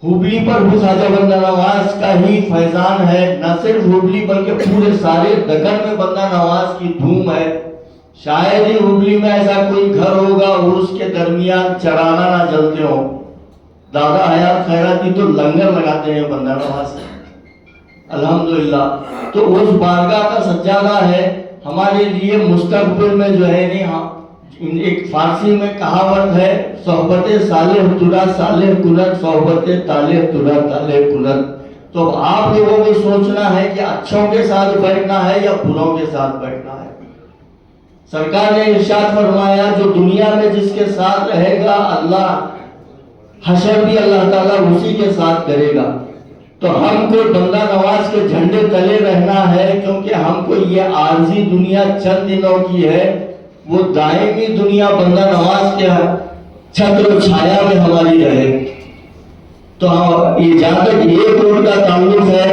हुबली पर भी ख्वाजा बंदा नवाज का ही फैजान है। न सिर्फ हुबली बल्कि पूरे सारे दक्कन में बंदा नवाज की धूम है। शायद ही हुबली में ऐसा कोई घर होगा उर्स के दरमियान चराना ना जलते हो। दादा हयात खैराती तो लंगर लगाते हैं बंदा नवाज। अल्हम्दुलिल्लाह। तो उस बारगाह का सज्जादा है हमारे लिए मुस्तकबिल में जो है नहीं। हाँ, एक फारसी में कहावत है, सोहबते सालेह तुरा सालेह कुलत, सोहबते तालेह तुरा तालेह कुलत। तो आप लोगों को सोचना है कि अच्छों के साथ बैठना है या बुरों के साथ बैठना है। सरकार ने इरशाद फरमाया जो दुनिया में जिसके साथ रहेगा अल्लाह हशर भी अल्लाह ताला उसी के साथ करेगा। तो हमको बंदा नवाज के झंडे तले रहना है, क्योंकि हमको ये आरजी दुनिया चंद दिनों की है। वो दायमी दुनिया बंदा नवाज के छत्र छाया में हमारी रहे। तो ये जहां तक ये कोड का ताल्लुक है,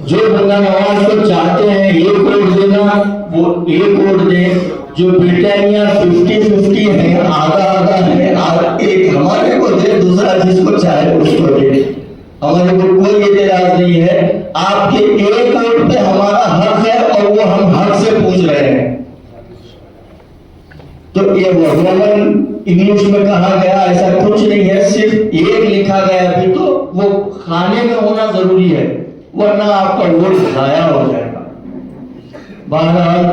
जो बंदा नवाज को चाहते हैं ये कोड देना वो ये कोड दे। जो ब्रिटानिया 50-50 है, आधा आधा है, और एक हमारे को दे, दूसरा जिसको चाहे उसको दे। हमारे को कोई एतराज नहीं है। आपके एक वोट पे हमारा हक है और वो हम हक से पूछ रहे हैं। तो ये रोमन इंग्लिश में कहा गया ऐसा कुछ नहीं है, सिर्फ एक लिखा गया भी तो वो खाने में होना जरूरी है, वरना आपका वोट जाया हो जाएगा। बहरहाल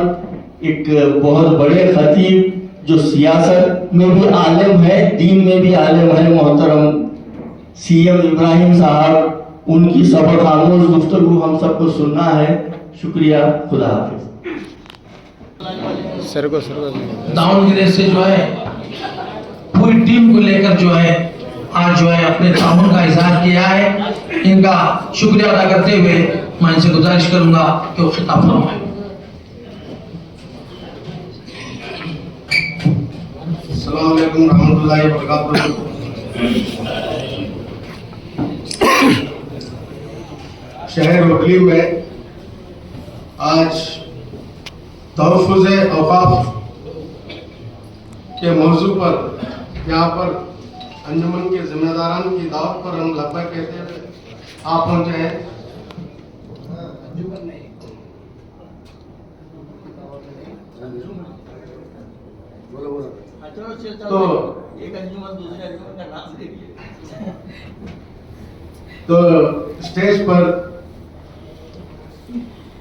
एक बहुत बड़े खतीब जो सियासत में भी आलिम है, दीन में भी आलिम है, मोहतरम सीएम इब्राहिम साहब, उनकी सबक आमोज गुफ्तगू हम सबको सुनना है। शुक्रिया, खुदा हाफिज। दावनगिरी से जो है पूरी टीम को लेकर जो है आज जो है अपने ताउन का इजहार किया है। इनका शुक्रिया अदा करते हुए मैं इनसे गुजारिश करूंगा कि वो खिताब फरमाएं। अस्सलाम वालेकुम रहमतुल्लाहि व बरकातुहू। शहर हुबली में आज तहफ़्फ़ुज़ औक़ाफ़ के मौजू पर यहाँ पर अंजुमन के जिम्मेदारान की दावत पर हम लब्बैक कहते हुए आप पहुँचे हैं। तो स्टेज पर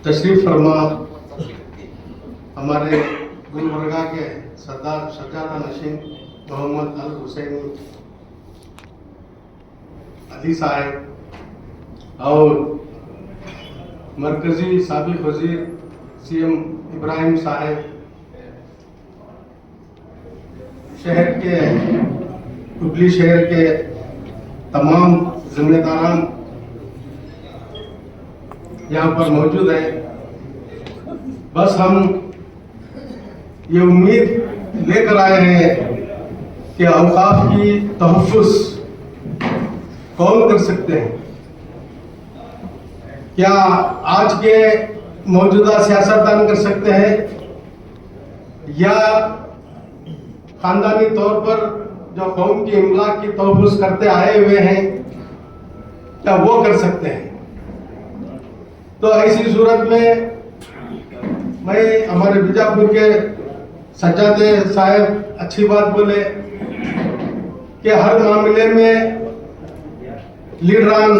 तशरीफ फरमा हमारे गुलबर्गा के सरदार सज्जादा नशीन मोहम्मद अल हुसैनी अली साहब और मरकजी साबिक वजीर सीएम इब्राहिम साहब, शहर के हुबली शहर के तमाम जिम्मेदारान यहाँ पर मौजूद है। बस हम ये उम्मीद लेकर आए हैं कि औक़ाफ़ की तहफ़्फ़ुज़ कौन कर सकते हैं। क्या आज के मौजूदा सियासतदान कर सकते हैं या खानदानी तौर पर जो कौम की इमलाक की तहफ़्फ़ुज़ करते आए हुए हैं क्या वो कर सकते हैं। तो ऐसी सूरत में मैं हमारे बीजापुर के सज्जादे साहब अच्छी बात बोले कि हर मामले में लीडरान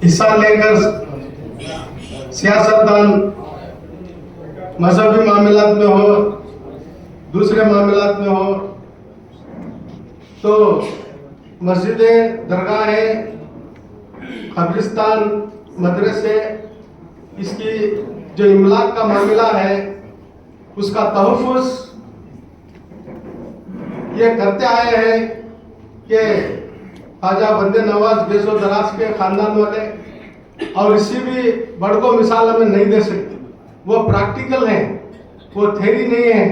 हिस्सा लेकर सियासतदान मजहबी मामलात में हो, दूसरे मामलात में हो, तो मस्जिदें, दरगाहें, कब्रिस्तान, मदरसे, इसकी जो इमलाक का मामला है उसका तहफ़्फ़ुज़ ये करते आए हैं कि ख्वाजा बंदे नवाज बेसो दराज के ख़ानदान वाले, और इसी भी बड़ को मिसाल हमें नहीं दे सकते, वो प्रैक्टिकल हैं। वो थ्योरी नहीं है।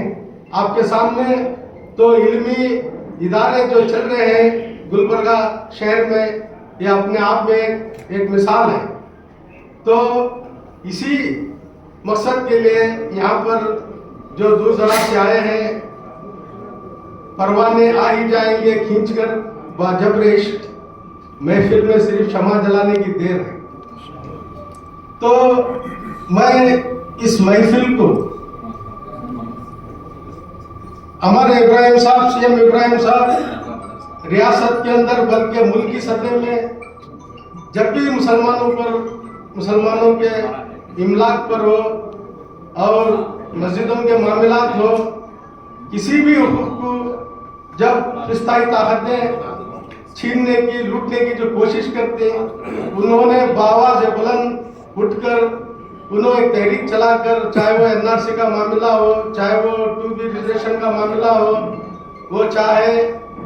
आपके सामने तो इल्मी इदारे जो चल रहे हैं गुलबर्गा शहर में, ये अपने आप में एक मिसाल है। तो इसी मकसद के लिए यहाँ पर जो दूर दराज से आए हैं, परवाने आ ही जाएंगे खींचकर बाजबर इश्क, महफिल में सिर्फ शमा जलाने की देर है। तो मैं इस महफिल को हमारे इब्राहिम साहब, सीएम इब्राहिम साहब रियासत के अंदर बल्कि मुल्क की सतह में जब भी मुसलमानों के इमलाक पर हो और मस्जिदों के मामलात हो, किसी भी हुकूक को जब फिस्ताई ताकतें छीनने की, लूटने की जो कोशिश करते हैं, उन्होंने बावाज़ बुलंद उठकर उन्होंने एक तहरीक चलाकर, चाहे वो एनआरसी का मामला हो, चाहे वो 2B रिजर्वेशन का मामला हो, वो चाहे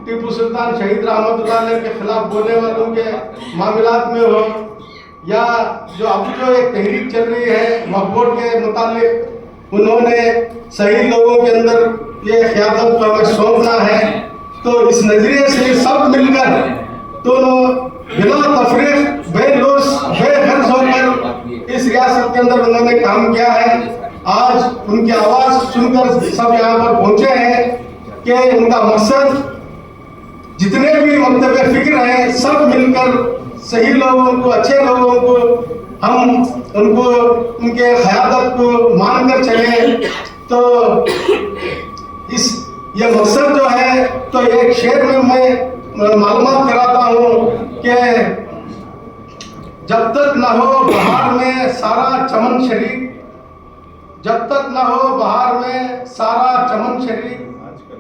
टीपू सुल्तान शहीद रहमतुल्लाह अलैह के खिलाफ बोलने वालों के मामलात में हो, या जो अब जो एक तहरीक चल रही है वक्फ के मुतालिक, उन्होंने सही लोगों के अंदर ये ख्यादत को हमें सौंपना है। तो इस नजरिए से सब मिलकर दोनों बिना तफरीक बेलूस बेखर्च होकर इस रियासत के अंदर उन्होंने काम किया है। आज उनकी आवाज सुनकर सब यहाँ पर पहुंचे हैं कि उनका मकसद जितने भी मकतबे फिक्र हैं सब मिलकर सही लोगों को, अच्छे लोगों को हम उनको उनके क़यादत को मानकर चले। तो ये मकसद जो है, तो एक शेर में मैं मालूमात कराता हूँ कि जब तक न हो बहार में सारा चमन शरीक, जब तक न हो बहार में सारा चमन शरीक,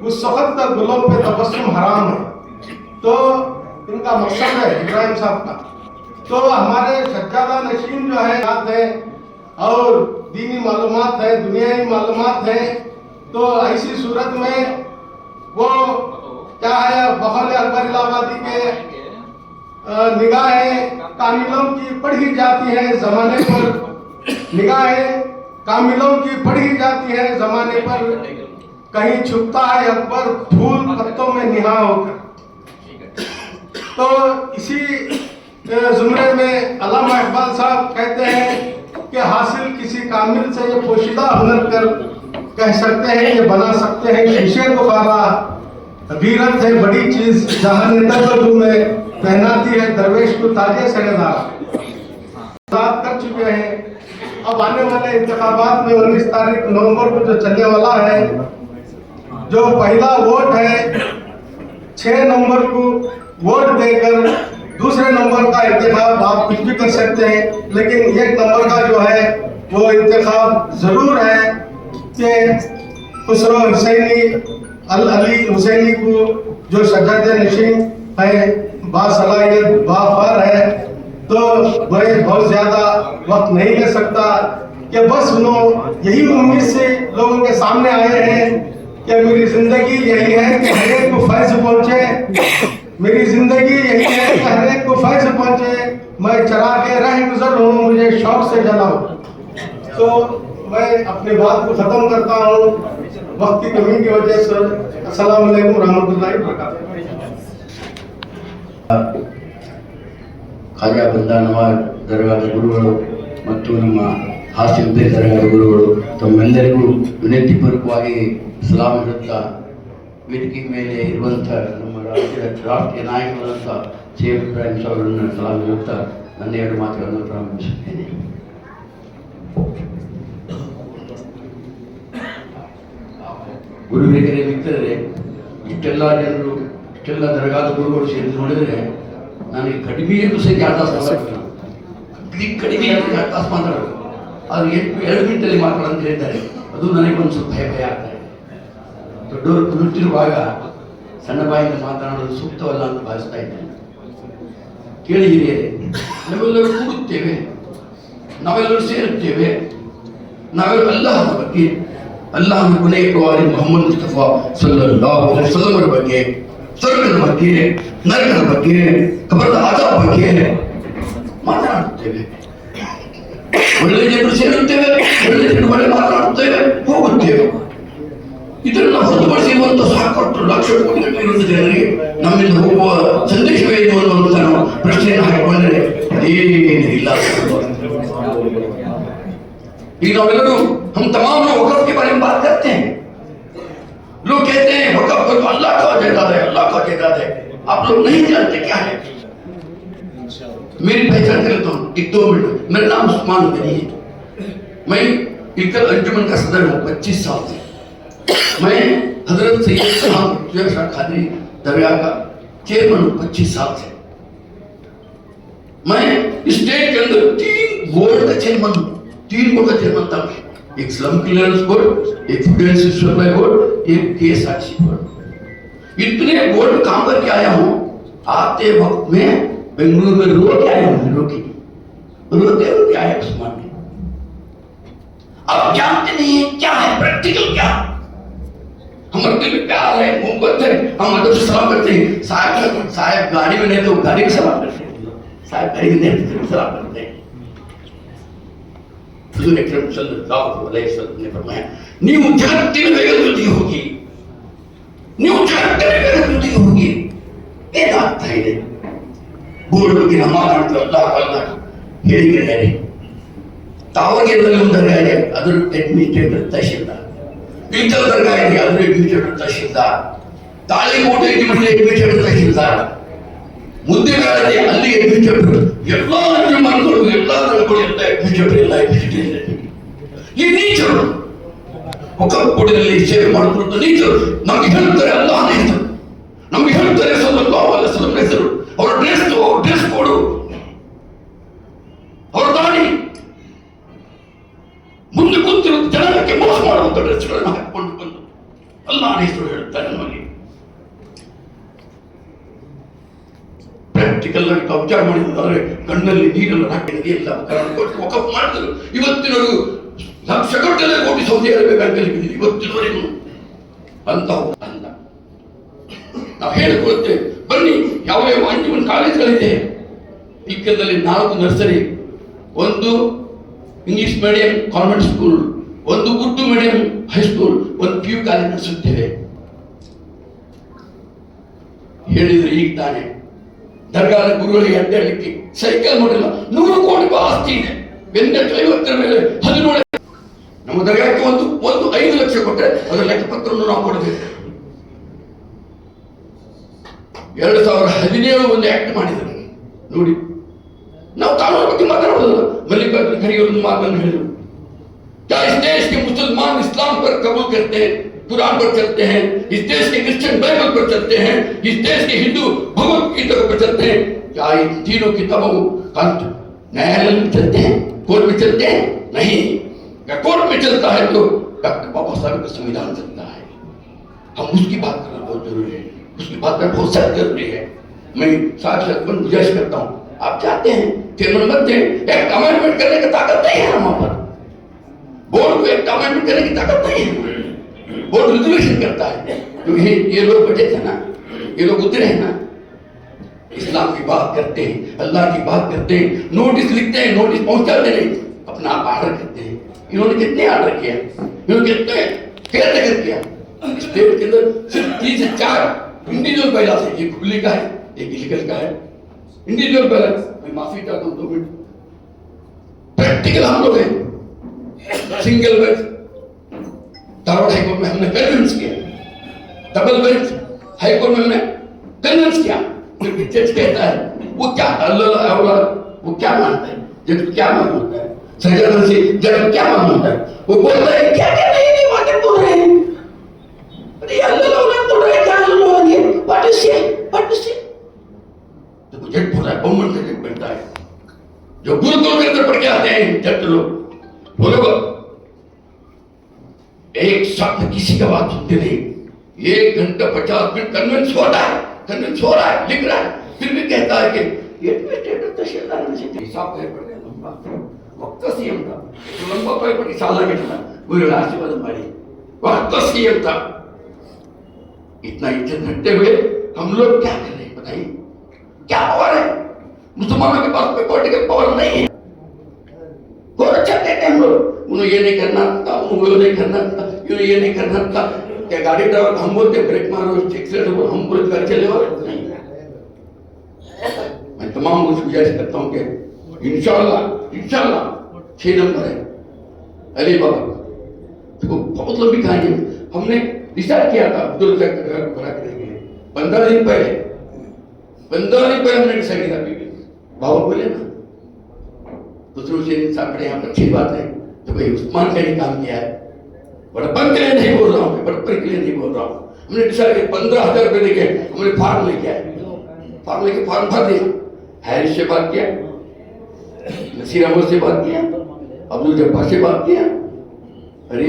उस वक्त तक गुलों पे तबस्सुम हराम है। तो इनका मकसद है इब्राहिम साहब का। तो हमारे सज्जादा नशीन जो है याद है और दीनी मालूमात है, दुनियाई मालूमात है। तो ऐसी सूरत में वो क्या है, बखौल अकबर इलाहाबादी के निगाहें कामिलों की पढ़ी जाती है जमाने पर, निगाहें कामिलों की पढ़ी जाती है जमाने पर, कहीं छुपता है अकबर फूल पत्तों में निहा होकर। तो इसी जुमरे में अल्लामा इकबाल साहब कहते हैं कि हासिल किसी कामिल से ये पोशीदा हुनर कर कह सकते हैं कि बना सकते हैं शीशे को खारा, गीरत है बड़ी चीज जहां तबदू में पहनाती है दरवेश को ताजे सरेदार। बात कर चुके हैं। अब आने वाले इंतखाबात में 19 तारीख नवंबर को जो चलने वाला है, जो पहला वोट है 6 नवंबर को वोट देकर दूसरे नंबर का इंतखाब आप कुछ भी कर सकते हैं, लेकिन 1 नंबर का जो है वो इंतखाब जरूर है कि खुसरो हुसैनी अली हुसैनी को जो सज्जाद नशीन है, बासलाहियत बाफर है, तो मैं बहुत ज्यादा वक्त नहीं ले सकता कि बस उन्होंने यही उम्मीद से लोगों के सामने आए हैं कि मेरी जिंदगी यही है कि हर एक को फैज़ पहुंचे, मेरी जिंदगी यही है कि हर एक को फैज़ पहुंचे, मैं चरा के रह गुजर हूँ, मुझे शौक से जलाओ। तो मैं अपनी बात को खत्म करता हूँ वक्त की कमी की वजह से। अस्सलाम वालेकुम रहमतुल्लाहि व बरकातहू। ಖಾಜಾ ಬಂದ ನವಾಜ್ ದರ್ಗಾದ ಗುರುಗಳು ಮತ್ತು ನಮ್ಮ ಹಾಸಿಲ್ ಬೇ ದರ್ಗಾದ ಗುರುಗಳು ತಮ್ಮೆಲ್ಲರಿಗೂ ವಿನಂತಿಪೂರ್ವಕವಾಗಿ ಸಲಾಂ ಹೇಳುತ್ತಾ, ವೇದಿಕೆ ಮೇಲೆ ಇರುವಂಥ ನಮ್ಮ ರಾಷ್ಟ್ರೀಯ ನಾಯಕರಾದಂಥ CM ಇಬ್ರಾಹಿಂ ಸಾಹೇಬರನ್ನು ಸಲಾಂ ಹೇಳುತ್ತಾ ನನ್ನ 2 ಮಾತುಗಳನ್ನು ಪ್ರಾರಂಭಿಸುತ್ತೇನೆ. ಗುರುವಿಗೆ ಮಿತ್ರರೇ, ಇಷ್ಟೆಲ್ಲ ಜನರು, ಇಷ್ಟೆಲ್ಲ ದರ್ಗಾದ ಗುರುಗಳು ಸೇರಿ ನೋಡಿದರೆ ನನಗೆ ಕಡಿಮೆ ಸಹ ಕಡಿಮೆ ಮಾತಾಡೋದು, ಅದು 2 ಮಿನಿಟಲ್ಲಿ ಮಾತಾಡೋದು ಹೇಳ್ತಾರೆ, ಅದು ನನಗೊಂದು ಸ್ವಲ್ಪ ಭಯ ಆಗ್ತದೆ. ದೊಡ್ಡವರು ಕುಳಿತಿರುವಾಗ ಸಣ್ಣ ಬಾಯಿಂದ ಮಾತನಾಡೋದು ಸೂಕ್ತವಲ್ಲ ಅಂತ ಭಾವಿಸ್ತಾ ಇದ್ದೇನೆ. ಕೇಳಿ ಹಿರಿಯರೇ, ನಾವೆಲ್ಲರೂ ಕೂಡುತ್ತೇವೆ, ನಾವೆಲ್ಲರೂ ಸೇರುತ್ತೇವೆ, ನಾವೆಲ್ಲರೂ ಅಲ್ಲಾಹನ ಬಗ್ಗೆ, ಅಲ್ಲಾಹನ ಕೊನೆಯ ಪ್ರವಾದಿ ಮೊಹಮ್ಮದ್ ಮುಸ್ತಫಾ ಸಲ್ಲಲ್ಲಾಹು ಅಲೈಹಿ ವಸಲ್ಲಮರ ಬಗ್ಗೆ, ಸ್ವರ್ಗದ ಬಗ್ಗೆ, ನರಕದ ಬಗ್ಗೆ, ಕಬರದ ಆಜಾಬ್ ಬಗ್ಗೆ ಮಾತನಾಡುತ್ತೇವೆ. ಒಳ್ಳೆ ಜನರು ಸೇರುತ್ತೇವೆ, ಒಳ್ಳೆ ಜನರು ಒಳ್ಳೆ ಮಾತನಾಡುತ್ತೇವೆ, ಹೋಗುತ್ತೇವೆ. ಇದನ್ನ ಹೊರತುಪಡಿಸಿರುವಂತಹ ಸಾಕಷ್ಟು ಲಕ್ಷ ಕೋಟಿ ಇರುವಂತಹ ಜನರಿಗೆ ನಮ್ಮಿಂದ ಹೋಗುವ ಸಂದೇಶವೇ ಏನು ಅನ್ನುವಂತ ನಾವು ಪ್ರಶ್ನೆಯನ್ನು ಹಾಕಿಕೊಂಡರೆ ಅದೇನು ಇಲ್ಲ. ಈಗ ನಾವೆಲ್ಲರೂ हम तमाम लोग वक़्फ़ के बारे में बात करते हैं. लोग कहते हैं वक़्फ़ तो अल्लाह का जायदाद है, अल्लाह का जायदाद है. आप लोग नहीं जानते क्या है. मेरी पहचान कर लेता हूँ 1-2 मिनट. मेरा नाम उस्मान गनी है. मैं इल्कल अंजुमन का सदर हूँ 25 साल से. मैं हजरत सैयद साहब शाह खादरी दरगाह का चेयरमैन हूँ 25 साल से. मैं स्टेट के अंदर 3 बोर्ड का चेयरमैन हूँ. 3 बोर्ड का चेयरमैन था. एक स्लम क्लियरेंस बोर्ड, एक फूड एंड सप्लाई बोर्ड, एक केएसआरसी बोर्ड. इतने बोर्ड काम करके आया हूँ. आते वक्त में बेंगलुरु में रो के आया हूँ. रोते आया उस्मान में. आप जानते नहीं है क्या है प्रैक्टिकल. क्या हमारे दिल में प्यार है, मोहब्बत है, हम अदब से सलाम करते हैं. साहब गाड़ी में नहीं तो गाड़ी में सलाम करते हैं. साहब गाड़ी में नहीं तो सलाम करते हैं. हुजूर अकरम सल्लल्लाहु अलैहि वसल्लम ने फरमाया, ನೀವು ಜಗತ್ತಿನ ವೇಗದಲ್ಲಿ ಹೋಗಿ, ನೀವು ಜಗತ್ತಿನ ವೇಗದಲ್ಲಿ ಹೋಗಿ. ಏನಾಗ್ತಾ ಇದೆ? ಬೋರ್ಡ್ ಬಗ್ಗೆ ನಮ್ಮ ಮಾತಾಡ್ತಾರೆ ಅಲ್ಲಾಹ್ ಹೇಳಿದ್ದಾರೆ. ತಾವಗೆಲ್ಲಲ್ಲಿ ಒಂದು ದರ್ಗಾ ಇದೆ, ಅದರ ಅಡ್ಮಿನಿಸ್ಟ್ರೇಟರ್ ತಹಶೀಲ್ದಾರ್. ಇತರ ದರ್ಗಾ ಇದೆ, ಅದರ ಅಡ್ಮಿನಿಸ್ಟ್ರೇಟರ್ ತಹಶೀಲ್ದಾರ್. ತಾಳಿಕೋಟೆ ಅಡ್ಮಿನಿಸ್ಟ್ರೇಟರ್ ತಹಶೀಲ್ದಾರ್. ಮುದ್ದೆಗಾರದೆ ಅಲ್ಲಿ ಅಡ್ಮಿನಿಸ್ಟ್ರೇಟರ್. ಎಲ್ಲ ಅಂಜುಮನ್ಗಳು, ಎಲ್ಲ ರಂಗಗಳು, ಎಲ್ಲ ಅಡ್ಮಿನಿಸ್ಟ್ರೇಟರ್, ಎಲ್ಲ ಅಡ್ಮಿನಿಸ್ಟ್ರೇಟರ್. ಈ ನೀಚರು ವಕಫ್ ಬೋರ್ಡಿನಲ್ಲಿ ಸೇವೆ ಮಾಡುತ್ತಿರುವಂತ ನೀಚರು ನಮಗೆ ಹೇಳ್ತಾರೆ ಅಲ್ಲಾಹನ ಹೆಸರು, ನಮಗೆ ಹೇಳ್ತಾರೆ ಸಲ್ಲಲ್ಲಾಹು ಅಲೈಹಿ ವಸಲ್ಲಂ ಹೆಸರು, ಅವರ ಡ್ರೆಸ್ ಕೋಡು, ಅವರ ದಾಡಿ, ಮುಂದೆ ಕೂತಿರುವ ಜನಕ್ಕೆ ಮೋಸ ಮಾಡುವಂತ ಡ್ರೆಸ್ಗಳನ್ನು ಹಾಕಿಕೊಂಡು ಬಂದು ಅಲ್ಲಾಹನ ಹೆಸರು ಹೇಳುತ್ತಾರೆ. ನಮಗೆ ಪ್ರಾಕ್ಟಿಕಲ್ ಆಗಿ ಅಬ್ಸರ್ವ್ ಮಾಡಿದ್ದಾರೆ. ಕಣ್ಣಲ್ಲಿ ನೀರೆಲ್ಲ ಹಾಕಿದೆ, ಎಲ್ಲ ವಕಫ್ ಮಾಡಿದ್ರು. ಇವತ್ತಿನವರು ಲಕ್ಷಗಟ್ಟಲೆ ಕೋಟಿ ಸೌದಿ ಅರೇಬಿಯಾ ಬ್ಯಾಂಕಲ್ಲಿ ಬಿದ್ದಿದೆ ಇವತ್ತಿನವರೆಗೂ. ಅಂತ ಅಲ್ಲ ನಾವು ಹೇಳಿಕೊಳ್ತೇವೆ. ಬನ್ನಿ, ಯಾವ ಯಾವ ಅಂಜುಮನ್ ಕಾಲೇಜ್ಗಳಿದೆ. ಇಲ್ಕದಲ್ಲಿ 4 nursery, 1 English medium convent school, 1 Urdu medium high school, 1 PU college ನಡೆಸುತ್ತೇವೆ. ಹೇಳಿದ್ರೆ ಈಗ ತಾನೆ ದರ್ಗಾದ ಗುರುಗಳಿಗೆ ಅಡ್ಡಾಡಲಿಕ್ಕೆ ಸೈಕಲ್ ನೋಡಿಲ್ಲ. 100 ಕೋಟಿ ಆಸ್ತಿ ಇದೆ. ಬೆನ್ನೆಟ್ಟು 50ರ ಮೇಲೆ 17. ನಮ್ಮ ದರ್ಗಾಕ್ಕೆ ಒಂದು 5 ಲಕ್ಷ ಕೊಟ್ಟರೆ ಅದರ ಲೆಕ್ಕ ಪತ್ರವನ್ನು ನಾವು ಕೊಡಬೇಕು. 2017 ಒಂದು ಆಕ್ಟ್ ಮಾಡಿದ್ದಾರೆ ನೋಡಿ. ನಾವು ಕಾನೂನು ಬಗ್ಗೆ ಮಾತಾಡೋದಲ್ಲ. ಮಲ್ಲಿಕಾರ್ಜುನ ಖರ್ಗೆ ಒಂದು ಮಾತನ್ನು ಹೇಳಿದರು. क्या इस देश के मुसलमान इस्लाम पर कबूल करते हैं, कुरान पर चलते हैं, इस देश के क्रिश्चियन बाइबल पर चलते हैं, इस देश के हिंदू भगवत गीता पर चलते हैं? क्या इन तीनों किताबों न्यायालय में चलते हैं, कोर्ट में चलते हैं? नहीं. क्या कोर्ट में चलता है तो डॉक्टर बाबा साहब का संविधान चलता है. हम उसकी बात करना बहुत जरूरी है, उसकी बात करना बहुत सख्त जरूरी है. मैं साक्षात गुजारिश करता हूँ, आप चाहते हैं चेयरमैन बनते हैं, एक अमेंडमेंट करने की ताकत नहीं है हमारे पर. बोर्ड को एक अमेंडमेंट करने की ताकत नहीं है. बोर्ड रेजुलेशन करता है. क्योंकि ये लोग बैठे थे ना, ये लोग उतरे हैं ना, इस्लाम की बात करते हैं, अल्लाह की बात करते हैं, नोटिस लिखते हैं, नोटिस पहुंचाते नहीं, अपना आप ऑर्डर करते हैं. इन्होंने कितने ऑर्डर किया, इन्होंने कितने केयर किया. स्टेट के अंदर सिर्फ 3 से 4 इंडिविजुअल बैलेंस है. एक खुली का है, एक इलीगल का है. इंडिविजुअल बैलेंस मैं माफी चाहता हूँ 2 मिनट. प्रैक्टिकल हम लोग हैं. सिंगल बेंच धारवाड़ हाईकोर्ट में हमने कन्विंस किया. डबल बेंच हाईकोर्ट में हमने कन्विंस किया. जज कहता है वो क्या अल्लाह वो क्या मानता है, जज क्या मानता है, सजा से जज क्या मानता है. वो बोलता है क्या क्या नहीं वाकई बोल रहे हैं. अरे अल्लाह बोल रहा है क्या अल्लाह ये व्हाट इज तो जज बोल रहा है. बहुमत से जज बनता है. जो गुरुकुल के अंदर पढ़ के आते हैं जज लोग, वो लोग एक शब्द किसी का बात सुनते नहीं. 1 घंटा 50 मिनट कन्विंस हो रहा है, लिख रहा है, फिर भी कहता है कि ये एडमिनिस्ट्रेटर तहसीलदार ने हिसाब पेपर पढ़ लंबा वक्त सीएम था. लंबा पेपर की साल लगे था. गुरु आशीर्वाद हमारी वक्त सीएम था. इतना इज्जत रखते हुए हम लोग क्या कर रहे हैं बताइए. क्या पावर है? मुसलमानों के पास कोई पॉलिटिकल पावर नहीं है. उन्हें ये नहीं करना था, उन्हें वो नहीं करना था, उन्हें ये नहीं करना था। क्या गाड़ी ड्राइवर हम बोलते ब्रेक मारो, एक्सीलेटर बोलो, हम बोलते कर चले और नहीं। मैं तमाम कुछ गुजारिश करता हूँ कि इंशाल्लाह 6 नंबर है अली बाबा, तो बहुत लंबी कहानी है। हमने डिसाइड किया था अब्दुल रज़ाक का घर बना करने के लिए 15 दिन पहले हमने डिसाइड किया। बाबा बोले ना दूसरों से इंसान बड़े यहाँ पर अच्छी बात है, तो भाई उस्मान का ही काम किया है। बड़प्पन के लिए नहीं बोल रहा हूँ, बड़प्पन के लिए नहीं बोल रहा हूँ। हमने डिसाइड किया 15,000 रुपये लेके हमने फार्म लेके आए, फार्म भर दिया। हैरिस से बात किया, नसीर अहमद से बात किया, अब्दुल जब्बार से बात किया। अरे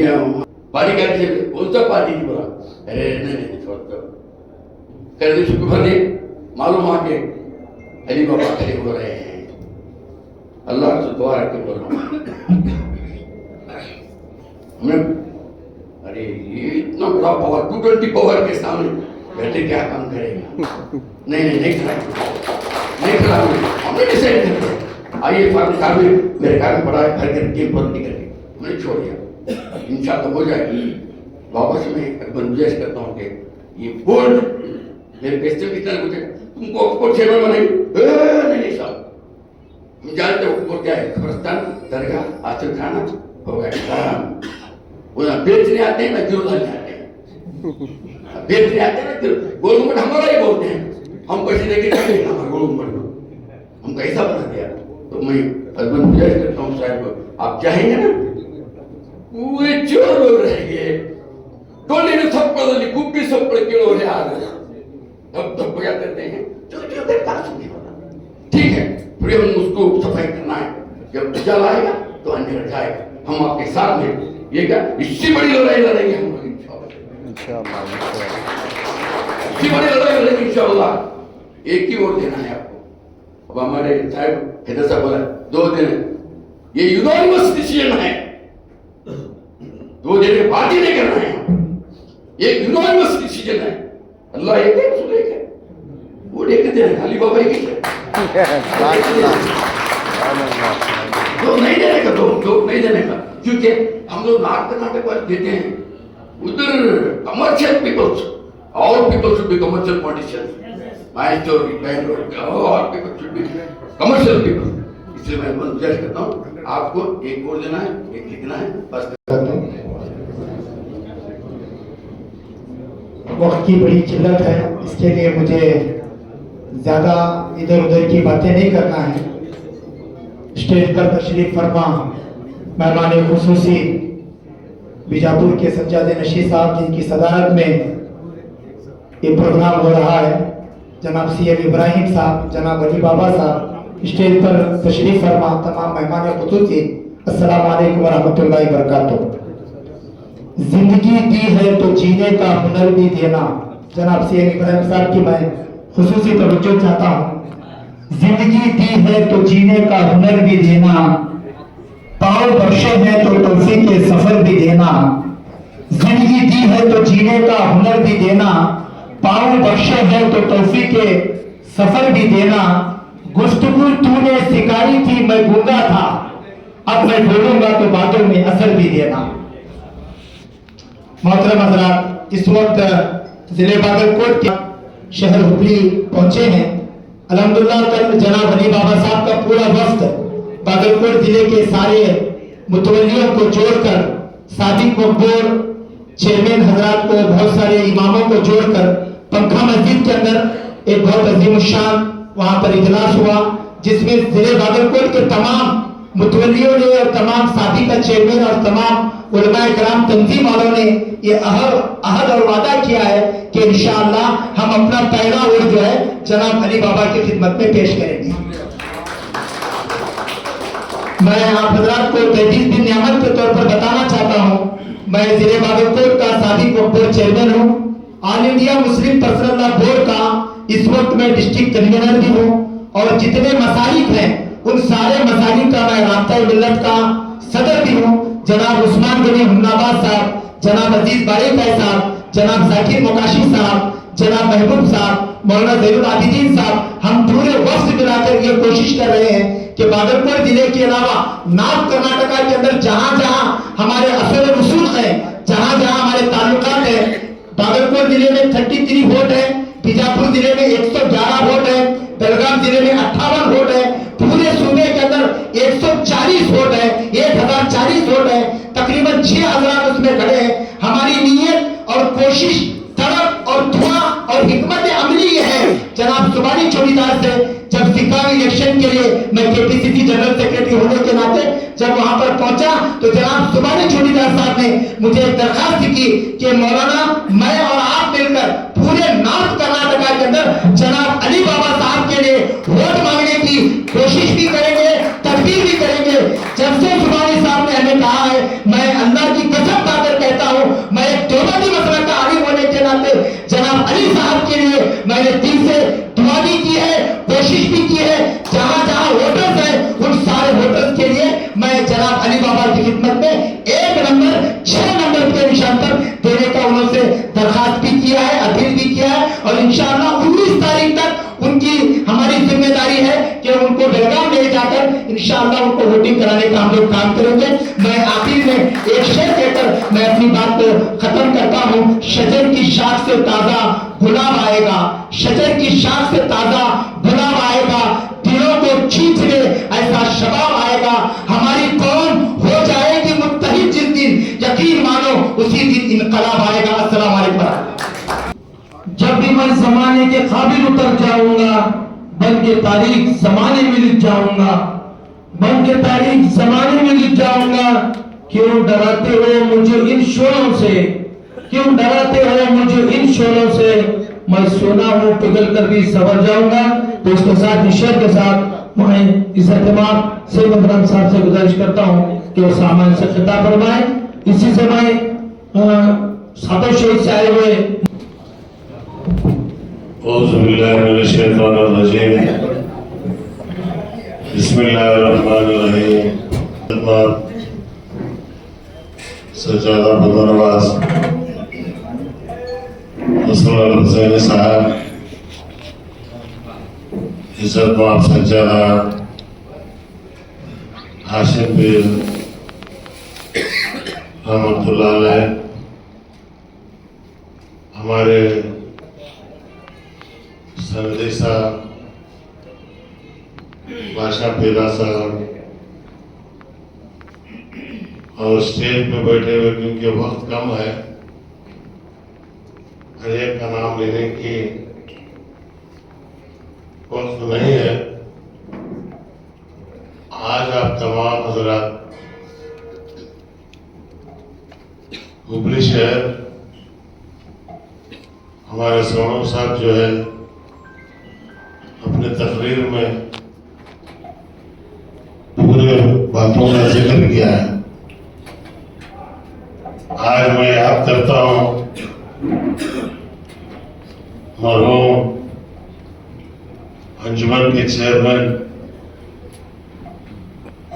पार्टी कार्ड से कौन सा पार्टी की बोला, अरे नहीं छोड़ दो, कर दे सुबह भर दे। मालूम आके अली बाबा खड़े हो रहे हैं, अल्लाह से दुआ रख के बोल रहा हूँ। अरे ये इतना बड़ा पावर 220 पावर के सामने बैठे क्या काम करेगा? नहीं खड़ा हमने डिसाइड कर दिया। आइए फार्म कार में मेरे कार में पड़ा है, घर के टीम पर निकल गई, मैंने छोड़ दिया। इंशाल्लाह हो जाएगी। बाबा से मैं एक बार गुजारिश करता हूँ कि ये बोर्ड मेरे बेस्ते कितना कुछ तुमको ऑक्सफोर्ड चेयरमैन बनाएंगे? नहीं साहब, हम जानते हो ऑक्सफोर्ड क्या है, कब्रिस्तान, दरगाह, आश्रम खाना हो गया। वो ना बेचने आते हैं ना गिरदाने आते हैं, बेचने आते हैं ना गोलगुमट हमारा ही बोलते हैं। हम पैसे देके जाते हैं हमारे गोलगुमट को, हम कैसा बना दिया। तो मैं हस्बैंड गुजारिश करता हूँ साहब, आप चाहेंगे ना पूरे चोर हो रहेंगे, टोली ने सब पड़े कुप्पी सब पड़ के लोग आ रहे हैं, तब क्या करते हैं ठीक है, फिर हम उसको सफाई करना है। जब जल आएगा तो अंधेरा जाएगा, हम आपके साथ में। ये क्या इससे बड़ी लड़ाई लड़ेंगे हम लोग इंशाअल्लाह, इससे बड़ी लड़ाई लड़ेंगे इंशाअल्लाह। एक ही वोट देना है आपको। अब हमारे साहब हैदर साहब बोला 2 दिन, ये यूनानिमस डिसीजन है, 2 दिन के बाद ही नहीं करना है, ये यूनानिमस डिसीजन है। अल्लाह एक है, रसूल एक है, वो एक दे अली बाबा एक है। तो नहीं देने का, दो नहीं देने का, क्योंकि हम लोग नॉर्थ कर्नाटक वाले देते हैं, उधर commercial peoples, all people should be commercial politicians, mister Bangalore, all people should be commercial people. इसलिए मैं गुजारिश करता हूँ आपको एक वोट देना है, एक लिखना है, बस। वक्त की बड़ी किल्लत है, इसके लिए मुझे ज़्यादा इधर उधर की बातें नहीं करना है। स्टेज पर तशरीफ फरमा मेहमान खुसूसी बीजापुर के सज्जाद नशीद साहब, जिनकी सदारत में ये प्रोग्राम हो रहा है, जनाब CM इब्राहिम साहब, जनाब अली बाबा साहब, स्टेज पर तशरीफ फरमा तमाम मेहमान खुसूसी, अस्सलाम वालेकुम व रहमतुल्लाहि व बरकातुहू। जिंदगी दी है तो जीने का हुनर भी देना, जनाब CM इब्राहिम साहब की मैं खुसूसी तवज्जो चाहता हूँ। जिंदगी दी है तो जीने का हुनर भी देना, पाँव बख्शे हैं तो तौफीक के सफर भी देना। जिंदगी दी है तो जीने का हुनर भी देना, पाँव बख्शे हैं तो तौफीक के सफर भी देना। गुफ्तगू तूने सिखाई थी मैं गूंगा था, अब मैं बोलूंगा तो बातों में असर भी देना। मोहतरम हज़रात, इस वक्त जिले बागलकोट के शहर हुबली पहुंचे हैं। अल्हम्दुलिल्लाह कल जनाब अली बाबा साहब का पूरा वफ्द बागलकोट जिले के सारे मुतवल्लियों को जोड़कर, सादिक मकबूर चेयरमैन हजरात को, बहुत सारे इमामों को जोड़कर पंखा मस्जिद के अंदर एक बहुत अजीम शान वहां पर इजलास हुआ, जिसमें जिले बागलकोट के तमाम मुतवल्लियों ने और तमाम साथी का चेयरमैन और तमाम उलमाए कराम तंजीम वालों ने ये अहद और वादा किया है कि इंशाअल्लाह हम अपना पहला वोट जो है जनाब अली बाबा की खिदमत में पेश करेंगे। मैं आप हजरात को तहदीद बिन नियामत के तौर पर बताना चाहता हूँ, मैं जिले बागलकोट का सादिक मकबूर चेयरमैन हूँ, all India Muslim personal law board का इस वक्त मैं डिस्ट्रिक्ट कन्वीनर भी हूँ, और जितने मसाइक हैं उन सारे मसाइक का मैं राब्ता मिल्लत का सदर भी हूँ। जनाब उस्मान गनी हुन्नाबाद साहब, जनाब अजीज बारेक साहब, जनाब जाकिर मुकाशी साहब, जनाब महबूब साहब मौलाना जैनुल आबिदीन साहब, हम पूरे वक्त मिलाकर ये कोशिश कर रहे हैं कि बागलकोट जिले के अलावा नॉर्थ कर्नाटका के अंदर जहां जहां हमारे असर रसूल हैं, जहां जहां हमारे ताल्लुकात हैं, बागलकोट जिले में 33 वोट है, बीजापुर जिले में 111 वोट है, बेलगाम जिले में 58 वोट है, पूरे सूबे के अंदर 140 वोट है, 1040 वोट है, तकरीबन 6000 उसमें खड़े हैं। हमारी नीयत और कोशिश, तड़प और दुआ और हिकमत अमली ये है। जनाब सुबानी चौकीदार से जब सिक्का इलेक्शन के लिए मैं केपीसीसी जनरल सेक्रेटरी होने के नाते जब वहां पर पहुंचा तो जनाब सुबानी चौकीदार साहब ने मुझे एक दरखास्त की कि मौलाना मैं और आप मिलकर पूरे नॉर्थ कर्नाटका के अंदर जनाब अली बाबा साहब के लिए वोट मांगने की कोशिश भी करेंगे, तदबीर भी करेंगे। जब से सुबानी साहब ने हमें कहा है, मैं अल्लाह की कसम खाकर कहता हूं, मैं एक देवबंदी मसलक का आलिम होने के नाते जनाब अली साहब के लिए मैंने दिल से दुआ भी की है, कोशिश भी की है। जहां जहां वोटर्स हैं उन सारे वोटर्स के लिए मैं जनाब अली बाबा की खिदमत में 1 नंबर 6 नंबर के निशान पर देने का उन्होंने दरखास्त भी किया है, अपील भी किया है और इंशाअल्लाह 19 तारीख तक उनकी हमारी जिम्मेदारी है कि उनको बेलगाम ले जाकर इंशाअल्लाह उनको वोटिंग कराने का हम लोग काम करेंगे। मैं आखिर में एक शेर कहकर मैं अपनी बात को खत्म करता हूं। शजर की शाख से ताजा गुलाब आएगा, शजर की शाख से ताजा गुलाब आएगा, दिलों को खींच ले ऐसा शबाब आएगा, हमारी कौम हो जाएगी मुत्तहिद जिस दिन, यकीन मानो उसी दिन इनकलाब आएगा। अस्सलाम वालेकुम। जब भी मैं जमाने के काबिल उतर जाऊंगा, बन के तारीख जमाने में लिख जाऊंगा, बन के तारीख जमाने में लिख जाऊंगा। क्यों डराते हो मुझे इन शोलों से, क्यों डराते हो मुझे इन शोलों से, मैं सोना हूं पिघल कर भी सवर जाऊंगा। तो इसके साथ इशार के साथ मैं इस एहतमाम से इमरान साहब से गुजारिश करता हूं कि वो सामान से खिताब फरमाए। इसी से मैं सातों शहीद से आए हुए सज्जादा बदरवास हुसैन साहब, इज्जत माफ सज्जादा हाशिम पीर रहमतुल्लाह अलैह, हमारे सनदी साहब, बादशाह पीरा साहब और स्टेज पे बैठे हुए, क्योंकि वक्त कम है, हर एक का नाम लेने की वक्त नहीं है। आज आप तमाम हजरात हुबली शहर, हमारे सोनू साहब जो है अपने तकरीर में पूरे बातों का जिक्र किया है। आज मैं याद करता हूं मरहूम अंजुमन के चेयरमैन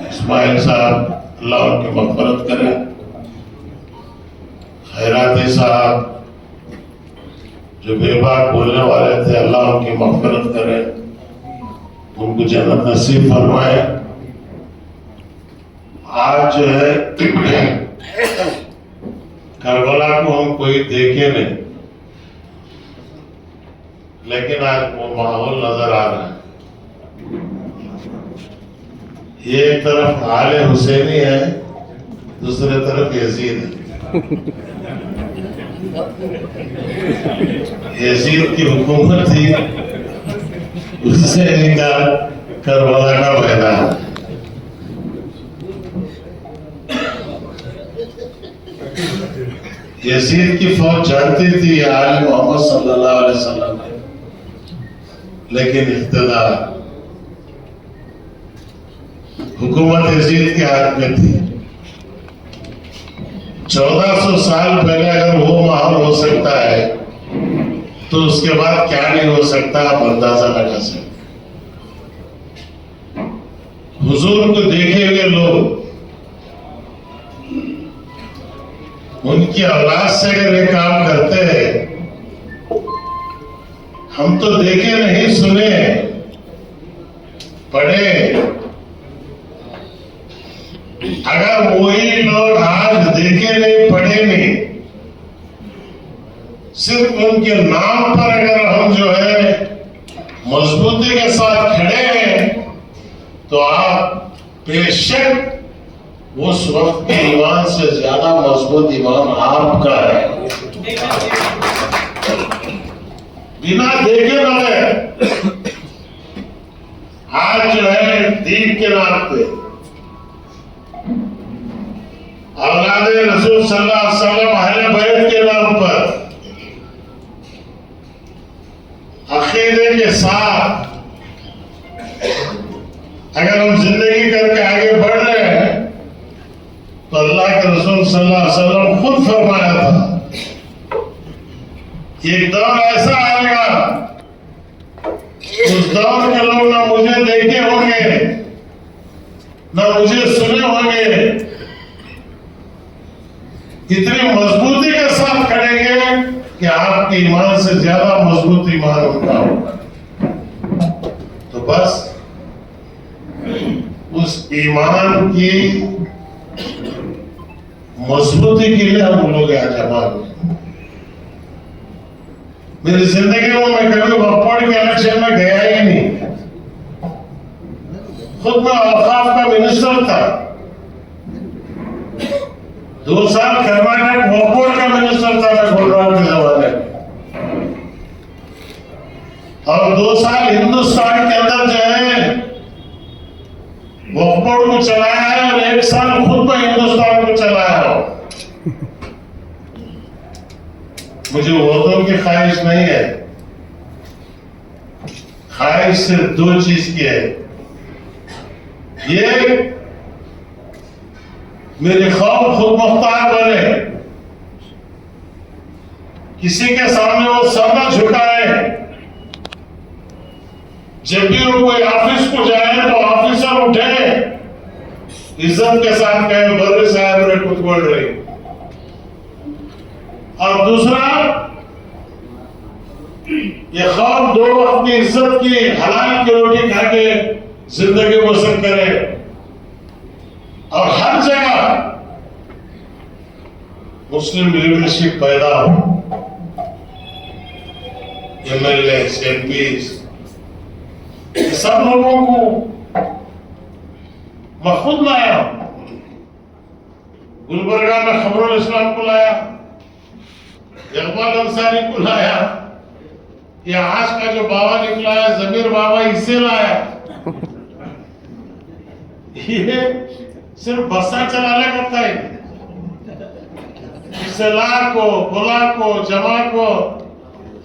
इस्माइल साहब, अल्लाह उनकी मग़फ़िरत करे, खैराती साहब जो बेबाक बोलने वाले थे, अल्लाह उनकी मग़फ़िरत करे, उनको जन्नत नसीब फरमाए। आज जो है करबला को हम कोई देखे नहीं, लेकिन आज वो माहौल नजर आ रहा है। ये एक तरफ आले हुसैनी है, दूसरे तरफ यजीद है। यजीद की हुकूमत थी, उससे निकाल करबला का मैदान। यजीद की फौज जानती थी आले मोहम्मद सल्लल्लाहु अलैहि वसल्लम, लेकिन इख्तिदार हुकूमत यजीद के हाथ में थी। 1400 साल पहले अगर वो माहौल हो सकता है तो उसके बाद क्या नहीं हो सकता, आप अंदाजा लगा सकते। हुजूर को देखे हुए लोग उनकी औलाद से अगर ये काम करते हैं, हम तो देखे नहीं, सुने, पढ़े। अगर वही लोग आज देखे नहीं, पढ़े नहीं, सिर्फ उनके नाम पर अगर हम जो है मजबूती के साथ खड़े हैं, तो आप बेशक उस वक्त के ईमान से ज्यादा मजबूत ईमान आपका है। बिना देखे बगैर आज जो है दीन के नाम पे औलादे रसूल सल्लल्लाहु अलैहि वसल्लम अहले बैत के नाम पर अकीदे के साथ अगर हम जिंदगी करके आगे बढ़ रहे हैं, तो अल्लाह के रसूल सल्लल्लाहु अलैहि वसल्लम खुद फरमाया था, एक दौर ऐसा आएगा, उस दौर के लोग ना मुझे देखे होंगे, ना मुझे सुने होंगे, इतनी मजबूती के साथ खड़ेंगे कि आपके ईमान से ज्यादा मजबूत ईमान उनका होगा। तो बस उस ईमान की मजबूती के लिए हम लोग आज जमा हुए। मेरी जिंदगी में मैं कभी वक्फ के इलेक्शन में गया ही नहीं। खुद मैं औकाफ का मिनिस्टर था, 2 साल कर्नाटक वक्फ का मिनिस्टर था मैं गुलराव के जमाने में, और 2 साल हिंदुस्तान के अंदर जो है वक्फ बोर्ड को चलाया है, और 1 साल खुद मैं हिंदुस्तान को चलाया हूं। मुझे वोटों की ख्वाहिश नहीं है, ख्वाहिश सिर्फ 2 चीज की है। ये मेरे ख्वाब खुद मुख्तार बने, किसी के सामने वो सर न झुकाए, जब भी वो कोई ऑफिस को जाए तो ऑफिसर उठे, इज्जत के साथ कहे बर्रे साहब रे कुछ बोल रही। और दूसरा, ये ख्वाब 2 वक्त की इज्जत की हलाल की रोटी खा के जिंदगी बसर करे, और हर जगह मुस्लिम लीडरशिप पैदा हो, MLA, MPs, सब लोगों को मैं खुद लाया। गुलबर्गा में खबरुल इस्लाम को लाया, इकबाल अंसारी को लाया, ये आज का जो बाबा निकला है जमीर बाबा, इसे लाया। ये सिर्फ बसा चलाने करता है, इससे लाख को, बुला को, जमा को,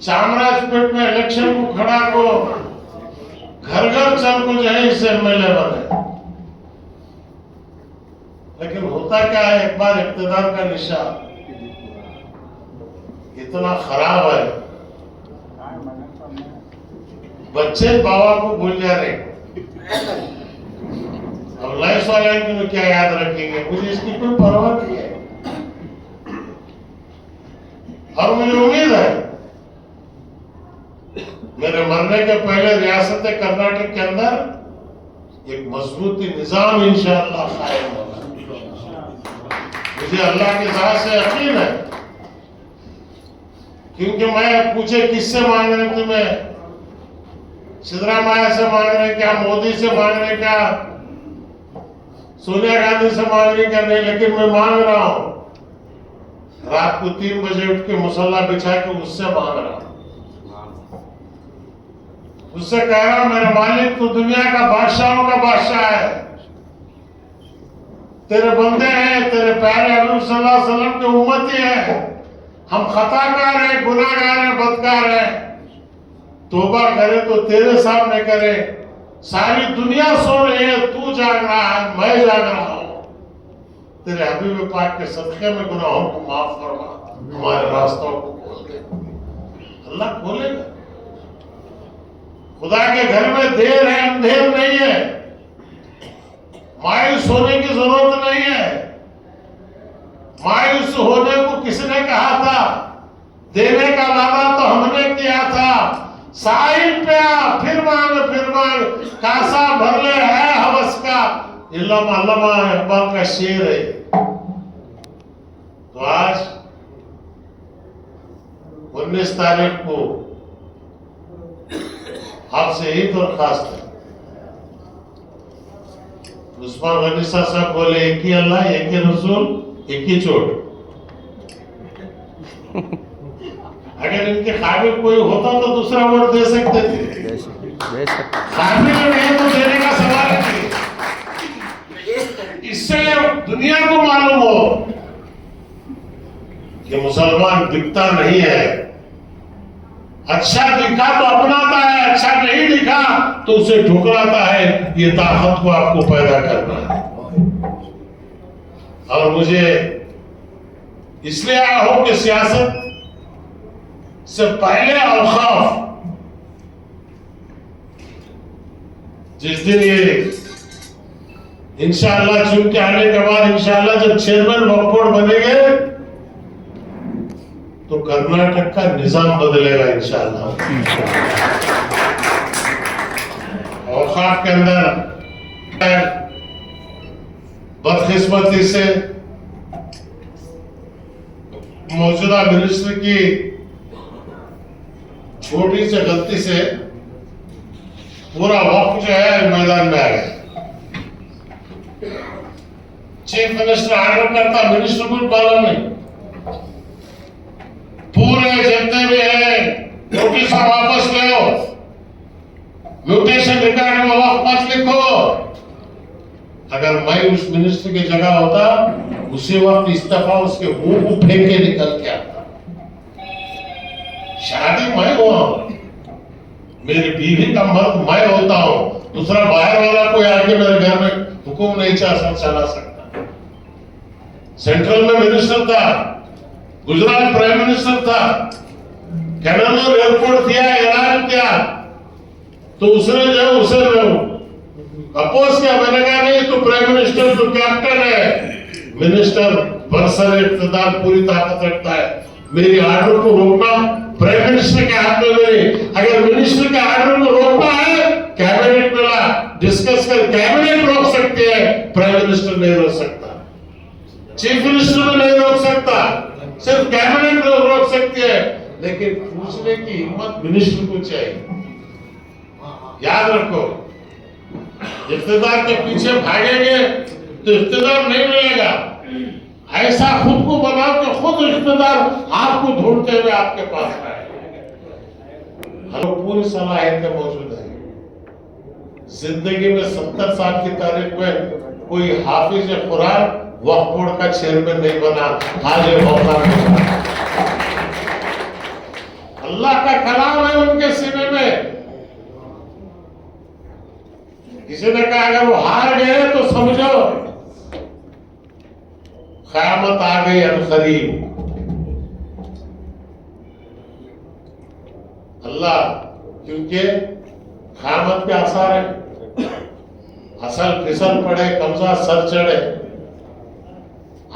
चामराजपेट में इलेक्शन को खड़ा को, घर घर चल को जो है इससे MLA बने। लेकिन होता क्या है, एक बार इख्तिदार का निशा इतना खराब है, बच्चे बाबा को भूल जा रहे। अब लाइफ वाले की क्या याद रखेंगे, मुझे इसकी कोई परवाह नहीं है। और मुझे उम्मीद है मेरे मरने के पहले रियासत कर्नाटक के अंदर एक मजबूती निजाम इंशाअल्लाह कायम होगा। मुझे अल्लाह की ज़ात से यकीन है, क्योंकि मैं पूछे किससे मांग रहे थे, मैं सिद्धरामैया से मांग रहे क्या, मोदी से मांग रहे क्या, सोनिया गांधी से मांग रहे क्या, नहीं, लेकिन मैं मांग रहा हूं, रात को 3 बजे उठ के मुसल्ला बिछा के उससे मांग रहा हूं, उससे कह रहा हूं मेरे मालिक तू दुनिया का बादशाहों का बादशाह है, तेरे बंदे हैं, तेरे प्यारे हजूर सल्लल्लाहु अलैहि वसल्लम के उम्मती है, हम खताकार हैं, गुनाहगार हैं, बदकार हैं, तौबा करे तो तेरे सामने करे, सारी दुनिया सो रही है, तू जाग रहा है, मैं जाग रहा हूं, तेरे हबीब पाक के सदक़े में गुनाहों को माफ फरमा, हमारे रास्तों को खोल दे। अल्लाह खोलेगा। खुदा के घर में देर है, अंधेर नहीं है, मायूस होने की जरूरत नहीं है। मायूस होने को किसने कहा था? देने का वादा तो हमने किया था, साहिल पे आ, फिर मांग कासा भरले है हवस का, इल्लमा अल्लामा इकबाल का शेर है। तो आज 19 तारीख को आपसे यही दरखास्त है, उस्मान गनी साहब बोले एक ही अल्लाह, एक ही रसूल, एक ही चोट। अगर इनके काबिल कोई होता तो दूसरा वोट दे सकते थे, काबिल नहीं तो देने का सवाल नहीं। इससे दुनिया को मालूम हो कि मुसलमान दिखता नहीं है, अच्छा दिखा तो अपनाता है, अच्छा नहीं दिखा तो उसे ठुकराता है। ये ताकत को आपको पैदा करना है। और मुझे इसलिए आया हूं कि सियासत से पहले औखाफ, जिस दिन ये इंशाअल्लाह चुन के आने के बाद इंशाअल्लाह जब चेयरमैन वक्फ बोर्ड बनेंगे तो कर्नाटक का निजाम बदलेगा इंशाअल्लाह। औकाफ के अंदर बदकिस्मती से मौजूदा मिनिस्टर की छोटी सी गलती से पूरा वक्त जो है मैदान में आ गया। चीफ मिनिस्टर ऑर्डर करता, मिनिस्टर कुछ बोला नहीं, पूरे जितने भी है नोटिस वापस लो, म्यूटेशन रिकॉर्ड में वक्त मत लिखो। अगर मैं उस मिनिस्टर की जगह होता उसी वक्त इस्तीफा उसके मुंह को फेंक के निकल के आता। शादी मैं हुआ हूं, मेरी बीवी का मर्द मैं होता हूं, दूसरा बाहर वाला कोई आके मेरे घर में हुक्म नहीं चला सकता। सेंट्रल में मिनिस्टर था, गुजरात प्राइम मिनिस्टर था, कैनाल एयरपोर्ट दिया, ऐलान किया तो उसने जो उसे अपोज किया, मैंने कहा नहीं तो प्राइम मिनिस्टर तो कैप्टन है, मिनिस्टर बरसर इख्तियार पूरी ताकत रखता है, मेरी ऑर्डर को रोकना प्राइम मिनिस्टर के हाथ में नहीं। अगर मिनिस्टर के ऑर्डर को रोकना है कैबिनेट में डिस्कस कर कैबिनेट रोक सकती है, प्राइम मिनिस्टर नहीं रोक सकता, चीफ मिनिस्टर भी नहीं रोक सकता, सिर्फ कैबिनेट रोक सकती है। लेकिन पूछने की हिम्मत मिनिस्टर को चाहिए। याद रखो, इख्तियार के पीछे भागेंगे तो इख्तियार नहीं मिलेगा। ऐसा खुद को बनाओ कि खुद इख्तियार आपको ढूंढते हुए आपके पास आए। हमें पूरी सलाहियतें मौजूद है। जिंदगी में 70 साल की तारीख में कोई हाफिज कुरान वक्फ बोर्ड का चेयरमैन नहीं बना। आज ये मौका मिला, अल्लाह का कलाम है उनके सीने में। किसी ने कहा अगर वो हार गए तो समझो क़यामत आ गई अनकरीब। अल्लाह, क्योंकि क़यामत के आसार है, असल फिसल पड़े, कब्जा सर चढ़े।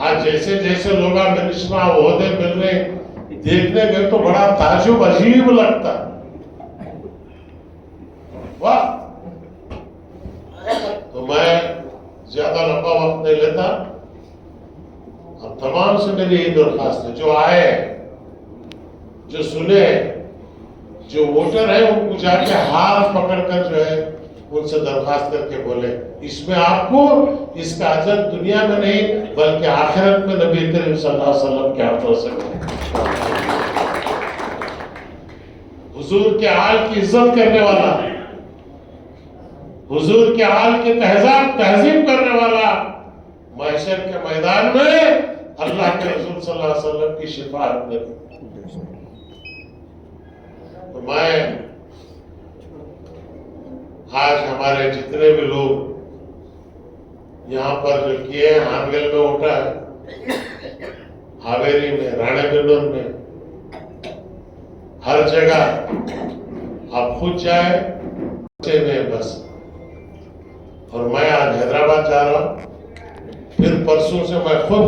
आज जैसे जैसे लोग मिनिस्टर ओहदे मिल रहे देखने गए तो बड़ा ताजुब अजीब लगता। वाह, तो मैं ज्यादा लंबा वक्त नहीं लेता। अब तमाम से मेरी यही दरखास्त है, जो आए, जो सुने, जो वोटर है उनको जाके हाथ पकड़कर जो है उनसे दरखास्त करके बोले, इसमें आपको इसका अजर दुनिया में नहीं बल्कि आखिरत में नबी करीम सल्लल्लाहु अलैहि वसल्लम के हाथ हो सकते। हुजूर के आल की इज्जत करने वाला, हुजूर के आल की तहजीब करने वाला महशर के मैदान में अल्लाह के रसूल सल्लल्लाहु अलैहि वसल्लम की शिफाअत करें। तो मैं आज हमारे जितने भी लोग यहाँ पर जो किए हैं, हानगल में उठा है, हावेरी में, राणेबेನ್ನूर में, हर जगह आप खुद जाए में बस। और मैं आज हैदराबाद जा रहा हूं, फिर परसों से मैं खुद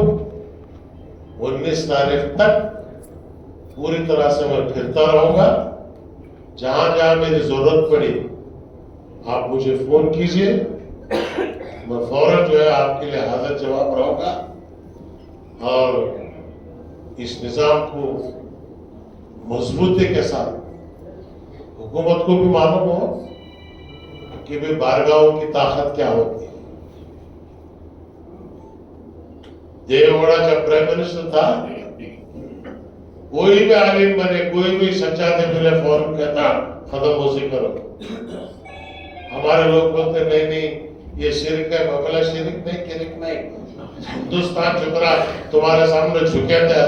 19 तारीख तक पूरी तरह से मैं फिरता रहूंगा जहां जहां मेरी जरूरत पड़ी आप मुझे फोन कीजिए, मैं फौरन जो है आपके लिए हाजिर जवाब रहूंगा। और इस निजाम को मजबूती के साथ हुकूमत को भी मालूम हो कि भाई बारगाहों की ताकत क्या होती है। देवेगौड़ा जब प्राइम मिनिस्टर था, कोई भी आलिम बने, कोई भी सच्चाते मिले, फौरन कहता खत्म करो। हमारे लोग बोलते नहीं नहीं ये शिरक है, बबला शिरक नहीं, किरक नहीं, हिंदुस्तान झुक रहा, तुम्हारे सामने झुके थे।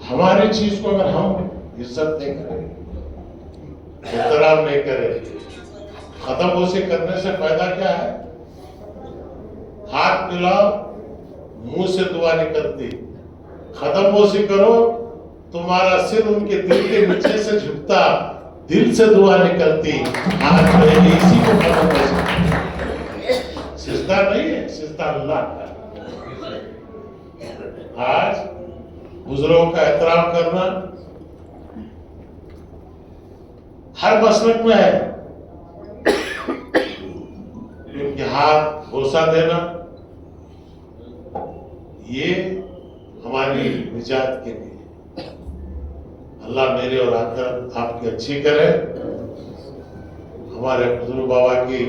हमारी चीज को अगर हम इज्जत नहीं करें, एहतराम नहीं करें, खत्म करने से फायदा क्या है? हाथ मिलाओ, मुंह से दुआ नहीं करती। खत्म करो, तुम्हारा सिर उनके दिल के नीचे से झुकता, दिल से दुआ निकलती। आज मेरे इसी को खत्म सिजदा नहीं है, सिजदा अल्लाह का। आज बुजुर्गों का एहतराम करना हर मसलक में है, उनके हाथ बोसा देना ये हमारी निजात के लिए। अल्लाह मेरी और आपकी अच्छी करे। हमारे बुजुर्ग बाबा की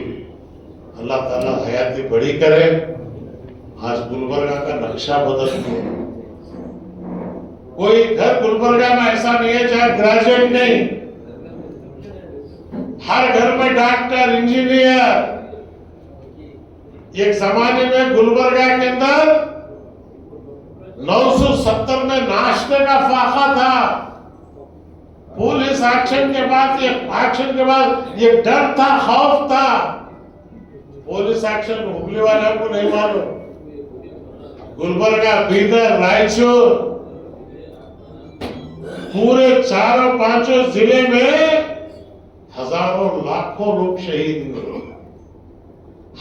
अल्लाह ताला हयाती बड़ी करे। आज गुलबर्गा का नक्शा बदल गया। कोई घर गुलबर्गा में ऐसा नहीं है जहां ग्रेजुएट नहीं, हर घर में डॉक्टर, इंजीनियर। एक जमाने में गुलबर्गा के अंदर 970 में नाश्ते का फाका था। पुलिस एक्शन के बाद ये डर था, खौफ था। पुलिस एक्शन हुबली वालों को नहीं मालूम। गुलबर्गा, बीदर, रायचूर, पूरे चारों पांचों जिले में हजारों लाखों लोग शहीद हुए,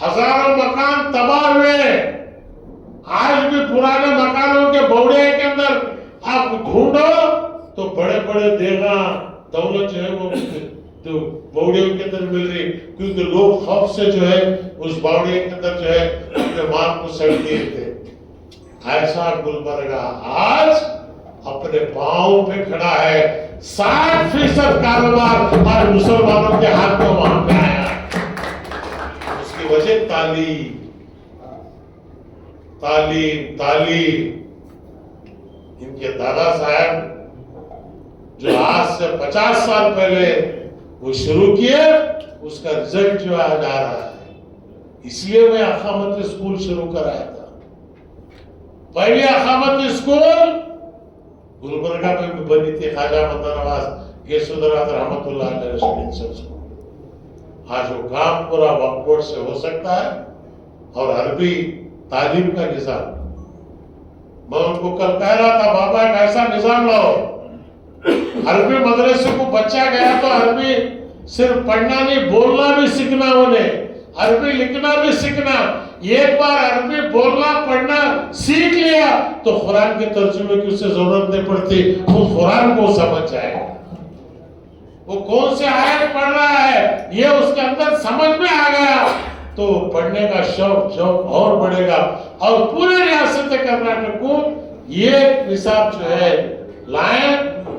हजारों मकान तबाह हुए। आज भी पुराने मकानों के बौड़े के अंदर आप ढूंढो तो बड़े बड़े देगा दौलत जो है वो तो बौड़ियों के अंदर मिल रही, क्योंकि लोग खौफ से जो है उस बावड़े के अंदर जो है अपने माल को सड़ दिए थे। ऐसा गुलबर्गा आज अपने पांव पे खड़ा है। 60% कारोबार आज मुसलमानों के हाथ में वहां पे आया। उसकी वजह तालीम, तालीम, तालीम। इनके दादा साहब जो आज से 50 साल पहले वो शुरू किए, उसका रिजल्ट जो आज आ रहा है। इसलिए मैं अखामती स्कूल शुरू कराया था। पहली अखामती स्कूल गुलबर्गा में भी बनी थी, ख्वाजा मदन नवाज गेसुदरात रहमतुल्लाह अलैह रेसिडेंशियल स्कूल। आज वो काम पूरा वक्फ बोर्ड से हो सकता है। और अरबी तालीम का निजाम, मैं उनको कल कह रहा था, बाबा एक ऐसा निजाम लाओ, अरबी मदरसे को बच्चा गया तो अरबी सिर्फ पढ़ना नहीं, बोलना भी सीखना, उन्हें अरबी लिखना भी सीखना। एक बार अरबी बोलना पढ़ना सीख लिया तो कुरान के तर्जुमे की उसे जरूरत नहीं पड़ती, वो कुरान को समझ जाएगा। वो कौन से आयत पढ़ रहा है ये उसके अंदर समझ में आ गया तो पढ़ने का शौक और बढ़ेगा। और पूरे रियासत कर्नाटक को ये निसाब जो है लाएं,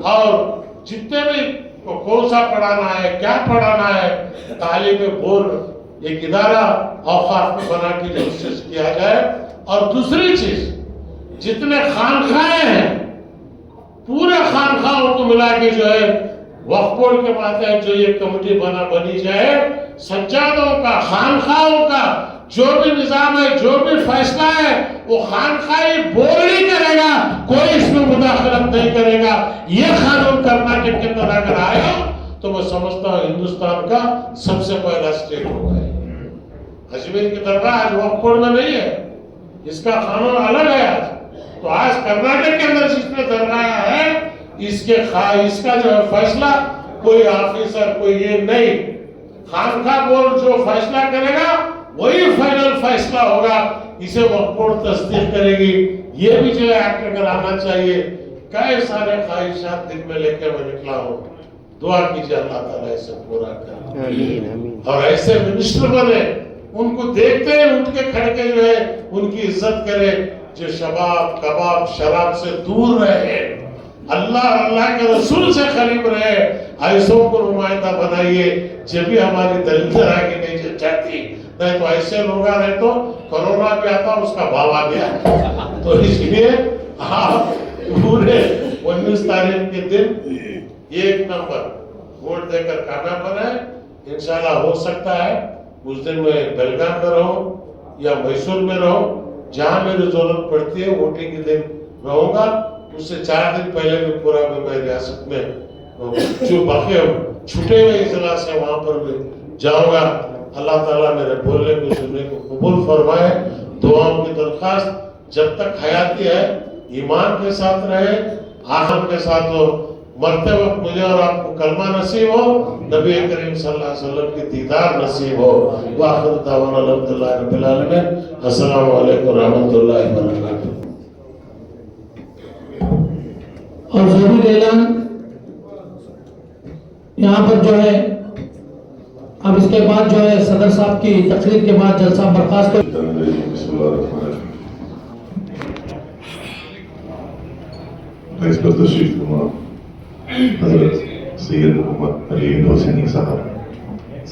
और जितने भी को कौन सा पढ़ाना है, क्या पढ़ाना है, तालीम बोर्ड एक इदारा औकाफ में बना के कोशिश किया जाए। और दूसरी चीज, जितने खानखाएं हैं पूरे खानखाओं को मिला के जो है वक्फ बोर्ड के माध्यम जो ये कमेटी बनी जाए, सज्जादों का, खानखाओं का जो भी निजाम है, जो भी फैसला है, वो खानखाई बोर्ड ही करेगा, कोई इसमें मुदाखलत नहीं करेगा। ये कानून कर्नाटक के अंदर अगर आया तो मैं समझता हूँ हिंदुस्तान का सबसे पहला स्टेट होगा। अजमेर की दरगाह आज वक्फ बोर्ड में नहीं है, इसका कानून अलग है। आज तो आज कर्नाटक के अंदर जिसमें दरगाह है, इसका जो है फैसला कोई ऑफिसर, कोई ये नहीं, खानखा बोर्ड जो फैसला करेगा वही फाइनल फैसला होगा। इसे वक्फ बोर्ड तस्दीक करेगी। ये भी जो एक्ट अगर आना चाहिए। कई सारे ख्वाहिशात दिन में लेकर मैं निकला हूँ, दुआ कीजिए अल्लाह ताला इसे पूरा करे और ऐसे मिनिस्टर बने, उनको देखते ही उठ के खड़े के जो है उनकी इज्जत करे, जो शबाब कबाब शराब से दूर रहे, अल्लाह के रसूल से करीब रहे, ऐसों को नुमाइंदा बनाइए। जब भी हमारी दलित आगे नहीं जाती, नहीं तो ऐसे लोग आ रहे तो कोरोना भी आता, उसका भाव आ गया। तो इसलिए आप पूरे 19 तारीख के दिन 1 नंबर वोट देकर कामयाब बने। इंशाल्लाह हो सकता है उस दिन मैं बेलगाम में रहूं या मैसूर में रहूं, जहां मेरी जरूरत पड़ती है वोटिंग के दिन रहूंगा। उससे 4 दिन पहले भी पूरा मैं रियासत में जो बाकी छुटे हुए इजलास है वहां पर भी जाऊंगा। अल्लाह ताला मेरे बोलने को सुनने को कबूल फरमाए। दुआओं की दरखास्त जब तक हयाती है ईमान के साथ रहे, आखिर के साथ हो, मरते वक्त मुझे और आपको कलमा नसीब हो, नबी करीम सल्लल्लाहु अलैहि वसल्लम की दीदार नसीब हो। वाखिर दावाना अल्हम्दुलिल्लाहि रब्बिल आलमीन। अस्सलामु अलैकुम व रहमतुल्लाहि व बरकातहू। और जरूर ऐलान यहाँ पर जो है अब इसके बाद जो है सदर साहब की तकरीर के बाद जलसा बर्खास्त पर तशरीफ नुमा हजरत सैयद मोहम्मद अली हुसैनी साहब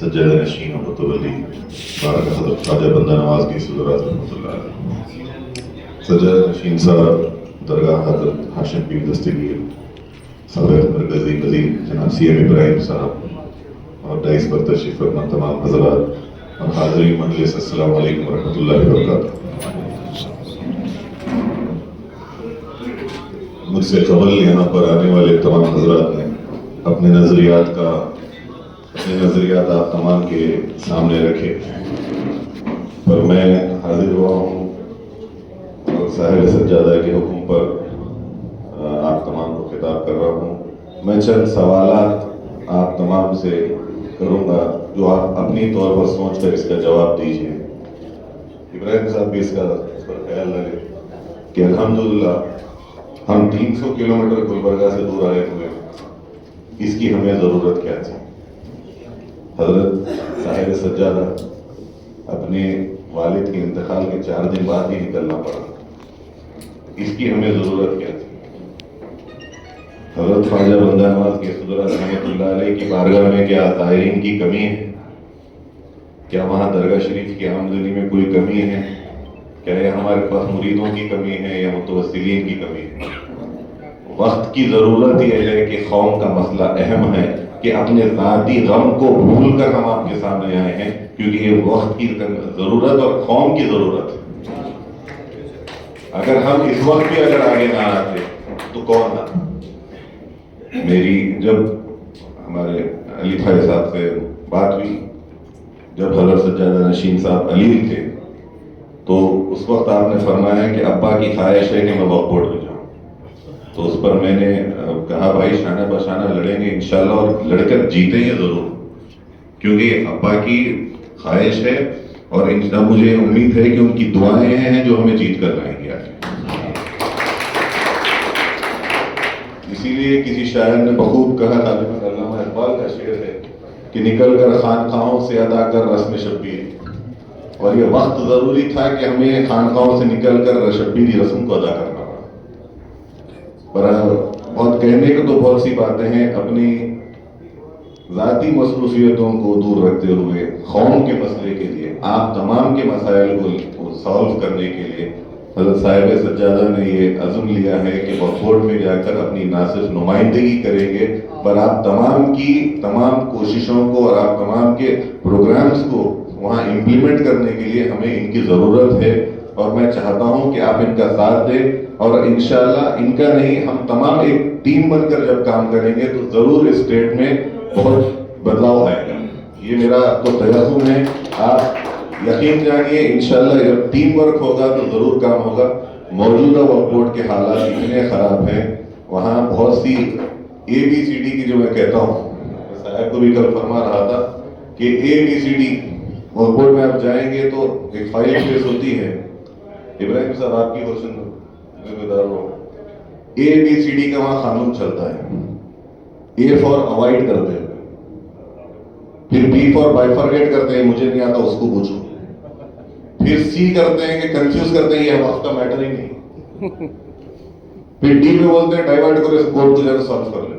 सज्जाद नशीन मुतवल्ली बारक हजरत ख्वाजा बंदा नवाज की सदरात रहमतुल्लाह अलैह। सज्जाद नशीन साहब दरगाह हजरत हाशिम पीर दस्तगीर सदर मरकजी वजीर जनाब CM इब्राहिम साहब और डाइस पर तशरीफ फरमा तमाम हजरात और हाज़रीन मजलिस, अस्सलामु अलैकुम व रहमतुल्लाहि व बरकातहू। मुझसे कबल यहाँ पर आने वाले तमाम हजरात ने अपने नज़रियात आप तमाम के सामने रखे, पर मैं हाजिर हुआ हूँ और साहिब सज्जादा के हुक्म पर आप तमाम को खिताब कर रहा हूँ। मैं चंद सवालात आप तमाम से करूँगा जो आप अपनी तौर पर सोच कर इसका जवाब दीजिए। इब्राहिम साहब भी इस पर ख्याल रखें कि अल्हम्दुलिल्लाह हम 300 किलोमीटर गुलबर्गा से दूर आए हुए, इसकी हमें ज़रूरत क्या थी? हजरत साहिब सज्जादा अपने वालिद के इंतकाल के 4 दिन बाद ही निकलना पड़ा, इसकी हमें ज़रूरत क्या थी? हजरत ख्वाजा बंदा नवाज के सदर रहमतुल्लाह अलैह की बारगाह में क्या तायरीन की कमी है? क्या वहाँ दरगाह शरीफ की आमदनी में कोई कमी है? क्या ये हमारे पास मुरीदों की कमी है या मुतवस्सिलीन की कमी है? वक्त की ज़रूरत यह है कि कौम का मसला अहम है कि अपने ज़ाती गम को भूल कर हम आपके सामने आए हैं, क्योंकि ये वक्त की ज़रूरत और कौम की ज़रूरत है। अगर हम इस वक्त भी अगर आगे ना आते तो कौन आता? मेरी जब हमारे अली भाई साहब से बात हुई, जब हजरत सज्जादा नशीन साहब अलील थे, तो उस वक्त आपने फरमाया कि अब्बा की ख्वाहिश है कि मैं वक्फ में जाऊं। तो उस पर मैंने कहा भाई शाना बशाना लड़ेंगे इंशाल्लाह और लड़कर जीतेंगे जरूर, क्योंकि अब्बा की ख्वाहिश है और मुझे उम्मीद है कि उनकी दुआएं हैं जो हमें जीत कर लाएंगे आगे। इसीलिए किसी शायर ने बखूब कहा, अल्लामा इकबाल का शेर है कि निकल कर खानखाहों से अदा कर रस्म शब्बीर, और ये वक्त जरूरी था कि हमें खानखाहों से निकलकर शब्बीरी रस्म को अदा करना पड़ा। पर बहुत कहने को तो बहुत सी बातें हैं, अपनी ज़ाती मसरूफियतों को दूर रखते हुए कौम के मसले के लिए, आप तमाम के मसाइल को सॉल्व करने के लिए हज़रत साहिब सज्जादा ने ये अज़्म लिया है कि वक्फ में जाकर अपनी ना सिर्फ नुमाइंदगी करेंगे, पर आप तमाम की तमाम कोशिशों को और आप तमाम के प्रोग्राम्स को वहाँ इम्प्लीमेंट करने के लिए हमें इनकी ज़रूरत है। और मैं चाहता हूँ कि आप इनका साथ दें और इंशाल्लाह इनका नहीं, हम तमाम एक टीम बनकर जब काम करेंगे तो ज़रूर इस स्टेट में बहुत बदलाव आएगा। ये मेरा तो तयक़ुन है, आप यकीन जानिए इंशाल्लाह जब टीम वर्क होगा तो ज़रूर काम होगा। मौजूदा वक्फ बोर्ड के हालात इतने ख़राब हैं, वहाँ बहुत सी ABCD की जो मैं कहता हूँ, साहब को भी कल फरमा रहा था कि ABCD वक्फ बोर्ड में आप जाएंगे तो एक फाइल पेश होती है, इब्राहिम साहब आपकी रोशन जिम्मेदार हो, ABCD का वहाँ कानून चलता है, ए फॉर अवॉइड करते हैं, फिर बी फॉर बाइफरकेट करते हैं, मुझे नहीं आता उसको पूछो, फिर सी करते हैं कि कंफ्यूज करते हैं, ये वक्त का मैटर ही नहीं, फिर डी में बोलते हैं डाइवर्ट करो इस कोड को, जरा सॉल्व कर ले।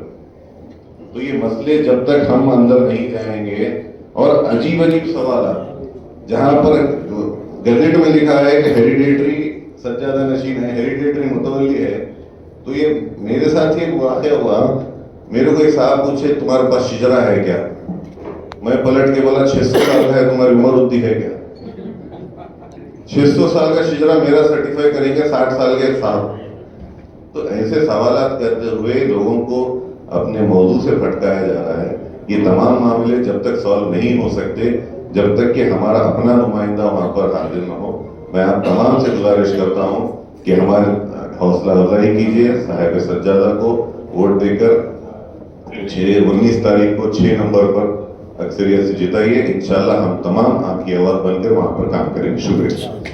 तो ये मसले जब तक हम अंदर नहीं जाएंगे, और अजीब अजीब सवाल जहां पर गजेट में लिखा है कि हेरिडेटरी सज्जादा नशीन है, हेरिडेटरी मुतवल्ली है, तो ये मेरे साथ ही वाकया हुआ। मेरे को एक साहब पूछे तुम्हारे पास शिजरा है क्या, मैं पलट के बोला 600 साल का है, तुम्हारी उम्र उतनी है क्या? 600 साल का शिजरा मेरा सर्टिफाई करेंगे 60 साल के साहब। तो ऐसे सवालात करते हुए लोगों को अपने मौजू से भटकाया जा रहा है। ये तमाम मामले जब तक सॉल्व नहीं हो सकते, जब तक कि हमारा अपना नुमाइंदा वहां पर हाजिर न हो। मैं आप तमाम से गुजारिश करता हूं कि हमारे हौसला अफजाई कीजिए, साहिब सज्जादा को वोट देकर 19 तारीख को 6 नंबर पर अक्सरियत से जिताइए। इंशाल्लाह हम तमाम आपकी आवाज बनकर वहां पर काम करेंगे। शुक्रिया।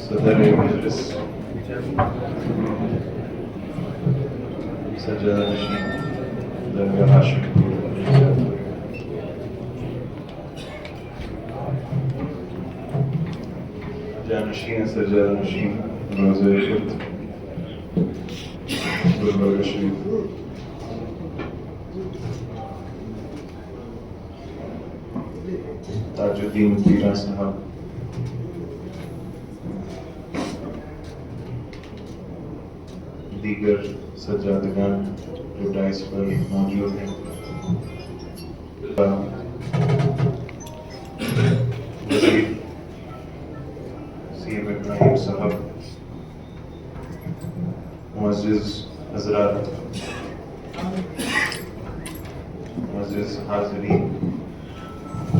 सदर मजलिस सज्जादा नशीन दरगाह हाशिमपुर, जानशीन सज्जादा नशीन रोज़े खुद गुलबर्गा शरीफ, ताजुद्दीन पीरा साहब, दीगर सज्जादगान जो डाइस पर मौजूद हैं, सीएम इब्राहिम साहब, मुअज़्ज़िज़ हज़रात, मुअज़्ज़िज़ हाज़िरीन,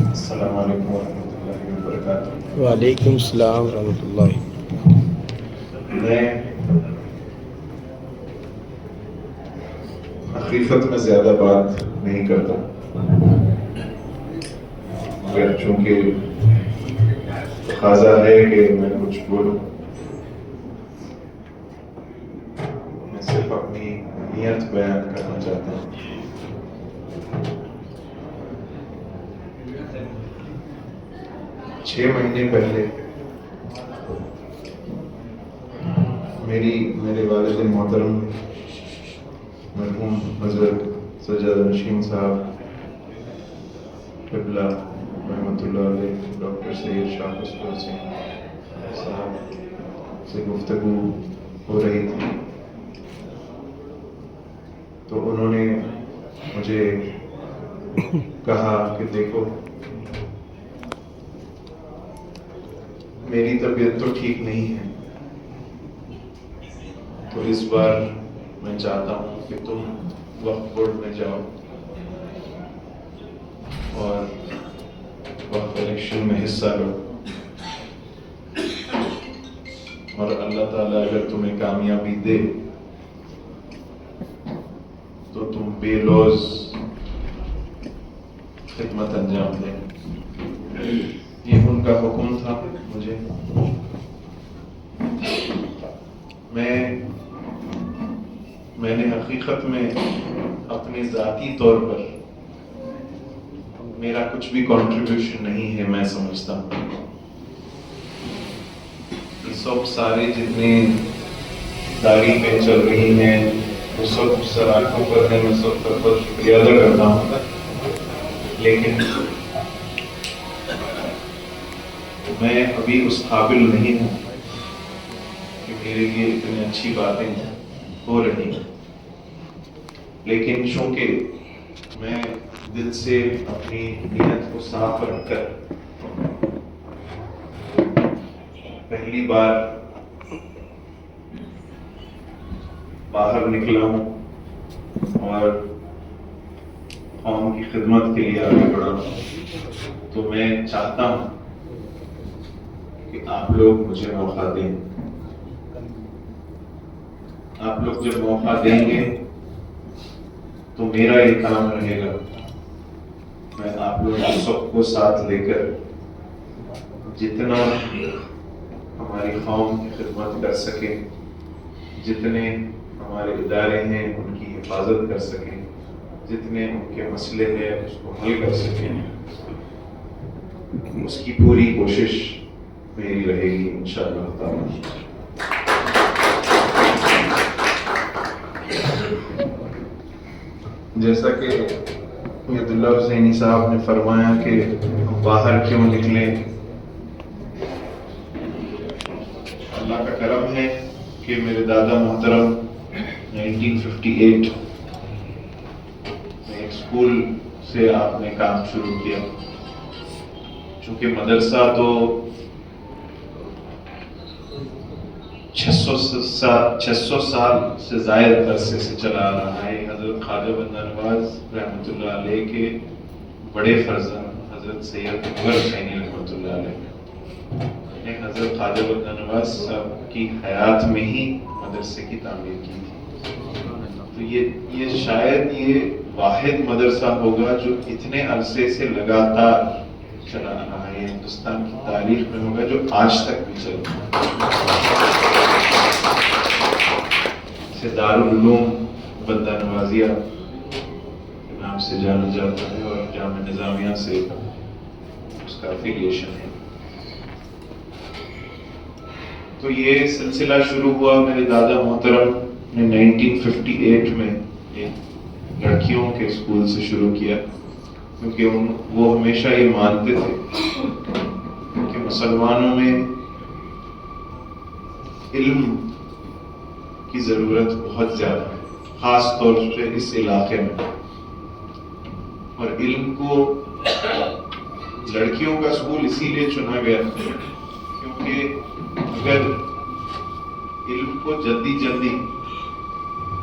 अस्सलामु अलैकुम वरहमतुल्लाहि वबरकातुहू। वालेकुम सलाम रहमतुल्लाहि। मैं हकीकत में ज्यादा बात नहीं करता, मगर चूंकि तकाज़ा है कि मैं कुछ बोलूं, मैं सिर्फ अपनी नियत बयान करना चाहता हूं। छह महीने पहले मेरे वालिद मोहतरम मरहूम हज़रत सज्जादा नशीन साहब क़िबला रहमतुल्लाह अलैह, डॉक्टर सैयद शाह खुसरो सिंह साहब से गुफ्तगू हो रही थी, तो उन्होंने मुझे कहा कि देखो मेरी तबीयत तो ठीक नहीं है, तो इस बार मैं चाहता हूँ कि तुम वक्फ बोर्ड में जाओ और वक्फ इलेक्शन में हिस्सा लो, और अल्लाह ताला अगर तुम्हें कामयाबी दे तो तुम बेलौज खिदमत अंजाम दें। ये उनका हुक्म था मुझे। मैंने हकीकत में अपने ज़ाती तौर पर मेरा कुछ भी कंट्रीब्यूशन नहीं है, मैं समझता हूँ। सब सारे जितने तारीफें चल रही हैं वो सब सराखों पर है, मैं सब पर शुक्रिया अदा करता हूँ, लेकिन मैं अभी उस काबिल नहीं हूँ कि मेरे लिए इतनी अच्छी बातें हो रही हैं। लेकिन चूंकि मैं दिल से अपनी नियत को साफ रखकर पहली बार बाहर निकला हूँ और कौम की खिदमत के लिए आगे बढ़ा हूँ, तो मैं चाहता हूँ कि आप लोग मुझे मौका दें। आप लोग जब मौका देंगे तो मेरा ये काम रहेगा, मैं आप लोगों सबको साथ लेकर जितना हमारी कौम की खिदमत कर सके, जितने हमारे इदारे हैं उनकी हिफाजत कर सके, जितने उनके मसले हैं उसको हल कर सके, उसकी पूरी कोशिश मेरी रहेगी इंशाअल्लाह ताला। जैसा कि अब्दुल्ला हुसैनी साहब ने फरमाया कि हम बाहर क्यों निकले, अल्लाह का करम है कि मेरे दादा मोहतरम 1958 में एक स्कूल से आपने काम शुरू किया। चूंकि मदरसा तो 600 साल से ज़ायद अरसे से चला आ रहा है। हज़रत ख्वाजा बंदा नवाज रहमतुल्लाह अलैह के बड़े फर्जंद हज़रत सैयद अकबर हुसैनी रहमतुल्लाह अलैह ने हज़रत ख्वाजा बंदा नवाज साहब की हयात में ही मदरसे की तामीर की थी। तो ये शायद ये वाहिद मदरसा होगा जो इतने अरसे से लगातार चला आ रहा है, हिंदुस्तान की तारीख में होगा जो आज तक भी चल रहा है। दारुल उलूम बंदा नवाजिया के नाम से जाना जाता है और जामा निजामिया से उसका एफिलिएशन है। तो ये सिलसिला शुरू हुआ मेरे दादा मोहतरम ने 1958 में एक लड़कियों के स्कूल से शुरू किया, क्योंकि वो हमेशा ये मानते थे कि मुसलमानों में इल्म की जरूरत बहुत ज्यादा है, खास तौर पे इस इलाके में। और इल्म को लड़कियों का स्कूल इसीलिए चुना गया क्योंकि अगर इल्म को जल्दी जल्दी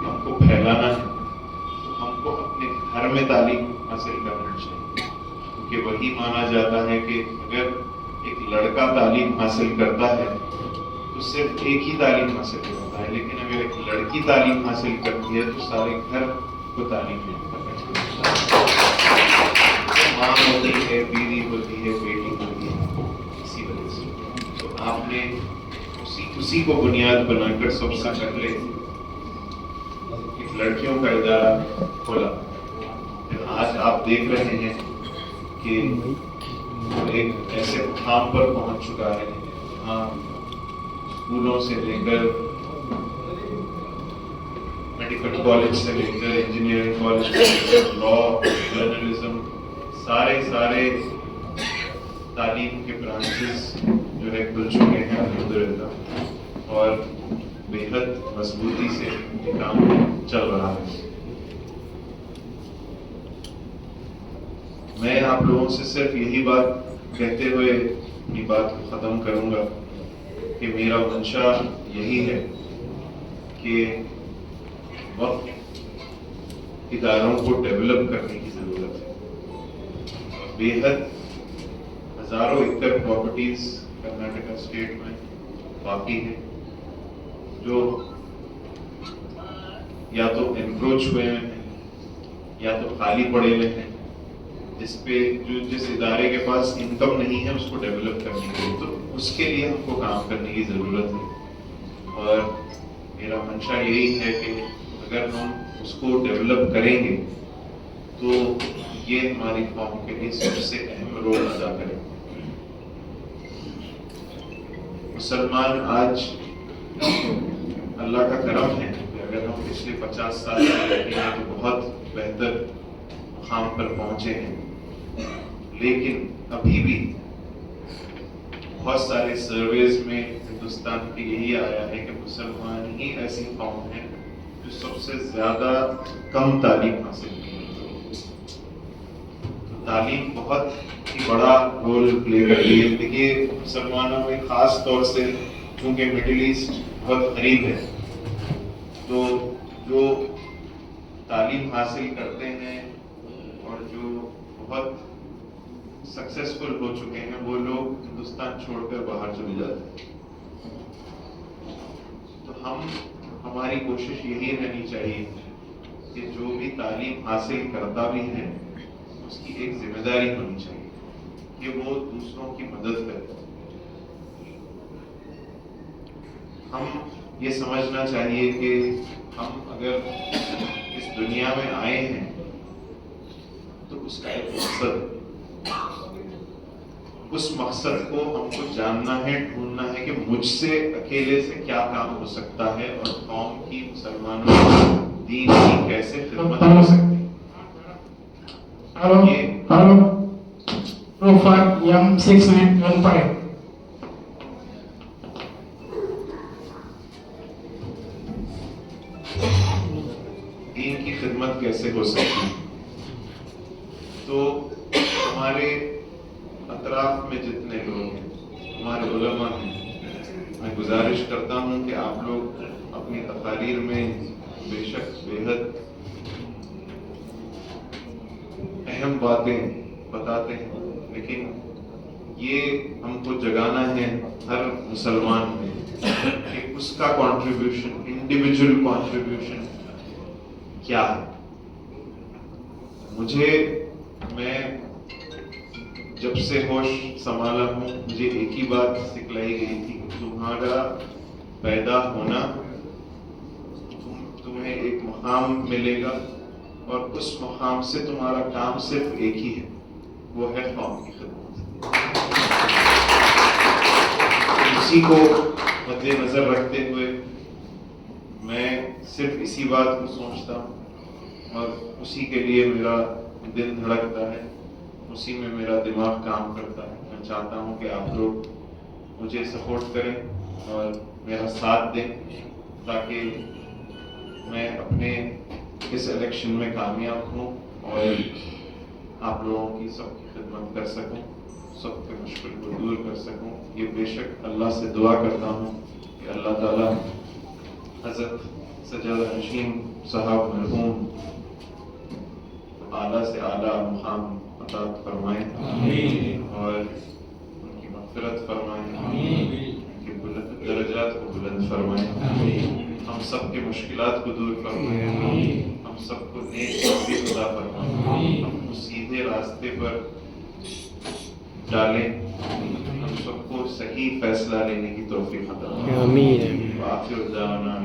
हमको फैलाना है तो हमको अपने घर में तालीम हासिल करना चाहिए, क्योंकि वही माना जाता है कि अगर एक लड़का तालीम हासिल करता है तो सिर्फ एक ही तालीम हासिल करता है, लेकिन अगर एक लड़की तालीम हासिल करती है तो सारे घर को तालीम मिलता है। माँ होती है, बीवी होती है, बेटी होती है, इसी वजह से तो आपने उसी को बुनियाद बनाकर सबसे पहले एक लड़कियों का इदारा खोला। आज आप देख रहे हैं कि एक ऐसे मुकाम पर पहुंच चुका है जहाँ स्कूलों से लेकर मेडिकल कॉलेज से लेकर इंजीनियरिंग कॉलेज से लेकर लॉ, जर्नलिज्म, सारे तालीम के ब्रांचेस जो है खुल चुके हैं अल्हम्दुलिल्लाह, और बेहद मजबूती से ये काम चल रहा है। मैं आप लोगों से सिर्फ यही बात कहते हुए अपनी बात को खत्म करूंगा कि मेरा मंशा यही है कि वक्त इदारों को डेवलप करने की जरूरत है। बेहद हजारों एकड़ प्रॉपर्टीज कर्नाटका स्टेट में बाकी है जो या तो एनक्रोच हुए हैं या तो खाली पड़े हुए हैं, जिस इदारे के पास इनकम नहीं है उसको डेवलप करने के लिए, तो उसके लिए हमको काम करने की जरूरत है। और मेरा मंशा यही है कि अगर हम उसको डेवलप करेंगे तो ये हमारी कौम के लिए सबसे अहम रोल अदा करेगा। मुसलमान आज अल्लाह का करम है कि अगर हम पिछले 50 साल से देखें तो बहुत बेहतर मुकाम पर पहुंचे हैं, लेकिन अभी भी बहुत सारे सर्वेज में हिंदुस्तान के यही आया है कि मुसलमान ही ऐसी कौम है जो सबसे ज्यादा कम तालीम हासिल की है। तो तालीम बहुत ही बड़ा रोल प्ले करती है। देखिए मुसलमानों में खास तौर से क्योंकि मिडिल ईस्ट बहुत गरीब है, तो जो तालीम हासिल करते हैं और जो बहुत सक्सेसफुल हो चुके हैं वो लोग हिंदुस्तान छोड़कर बाहर चले जाते हैं। तो हमारी कोशिश यही रहनी चाहिए कि जो भी तालीम हासिल करता भी है उसकी एक जिम्मेदारी होनी चाहिए कि वो दूसरों की मदद करे। हम ये समझना चाहिए कि हम अगर इस दुनिया में आए हैं तो उसका एक मकसद है। उस मकसद को हमको जानना है, ढूंढना है कि मुझसे अकेले से क्या काम हो सकता है और कौम की, मुसलमानों की, दीन की कैसे खिदमत हो सकती है। हेलो प्रोफाइल यम 6 मिनट 15 दीन की खिदमत कैसे हो सकती है। तो हमारे अतराफ में जितने लोग हैं, हमारे उलमा हैं, मैं गुजारिश करता हूं कि आप लोग अपनी तकारीर में बेशक बेहद अहम बातें बताते हैं, लेकिन ये हमको जगाना है हर मुसलमान में कि उसका कंट्रीब्यूशन, इंडिविजुअल कंट्रीब्यूशन क्या है। मैं जब से होश संभाला हूँ मुझे एक ही बात सिखलाई गई थी, तुम्हारा पैदा होना, तुम्हें एक मुकाम मिलेगा और उस मुकाम से तुम्हारा काम सिर्फ एक ही है, वो है कौम की खिदमत। इसी को मद्देनजर रखते हुए मैं सिर्फ इसी बात को सोचता हूँ और उसी के लिए मेरा दिल धड़कता है, उसी में मेरा दिमाग काम करता है। मैं चाहता हूँ कि आप लोग मुझे सपोर्ट करें और मेरा साथ दें ताकि मैं अपने इस इलेक्शन में कामयाब हूँ और आप लोगों की सबकी खिदमत कर सकूँ, सबके मुश्किल को दूर कर सकूँ। ये बेशक अल्लाह से दुआ करता हूँ कि अल्लाह ताला हज़रत सज्जादा नशीन साहब मरहूम आला से आला मुकाम अता फरमाए और उनकी मग़फ़िरत फरमाए, उनके बुलंद दर्जात को बुलंद फरमाए, हम सब के मुश्किलात को दूर फरमाए, हम सबको नेक तौफ़ीक़ अता फरमाए, हमको सीधे रास्ते पर डालें, हम सबको सही फैसला लेने की तौफ़ीक़ अता फरमाए। आखिर दावाना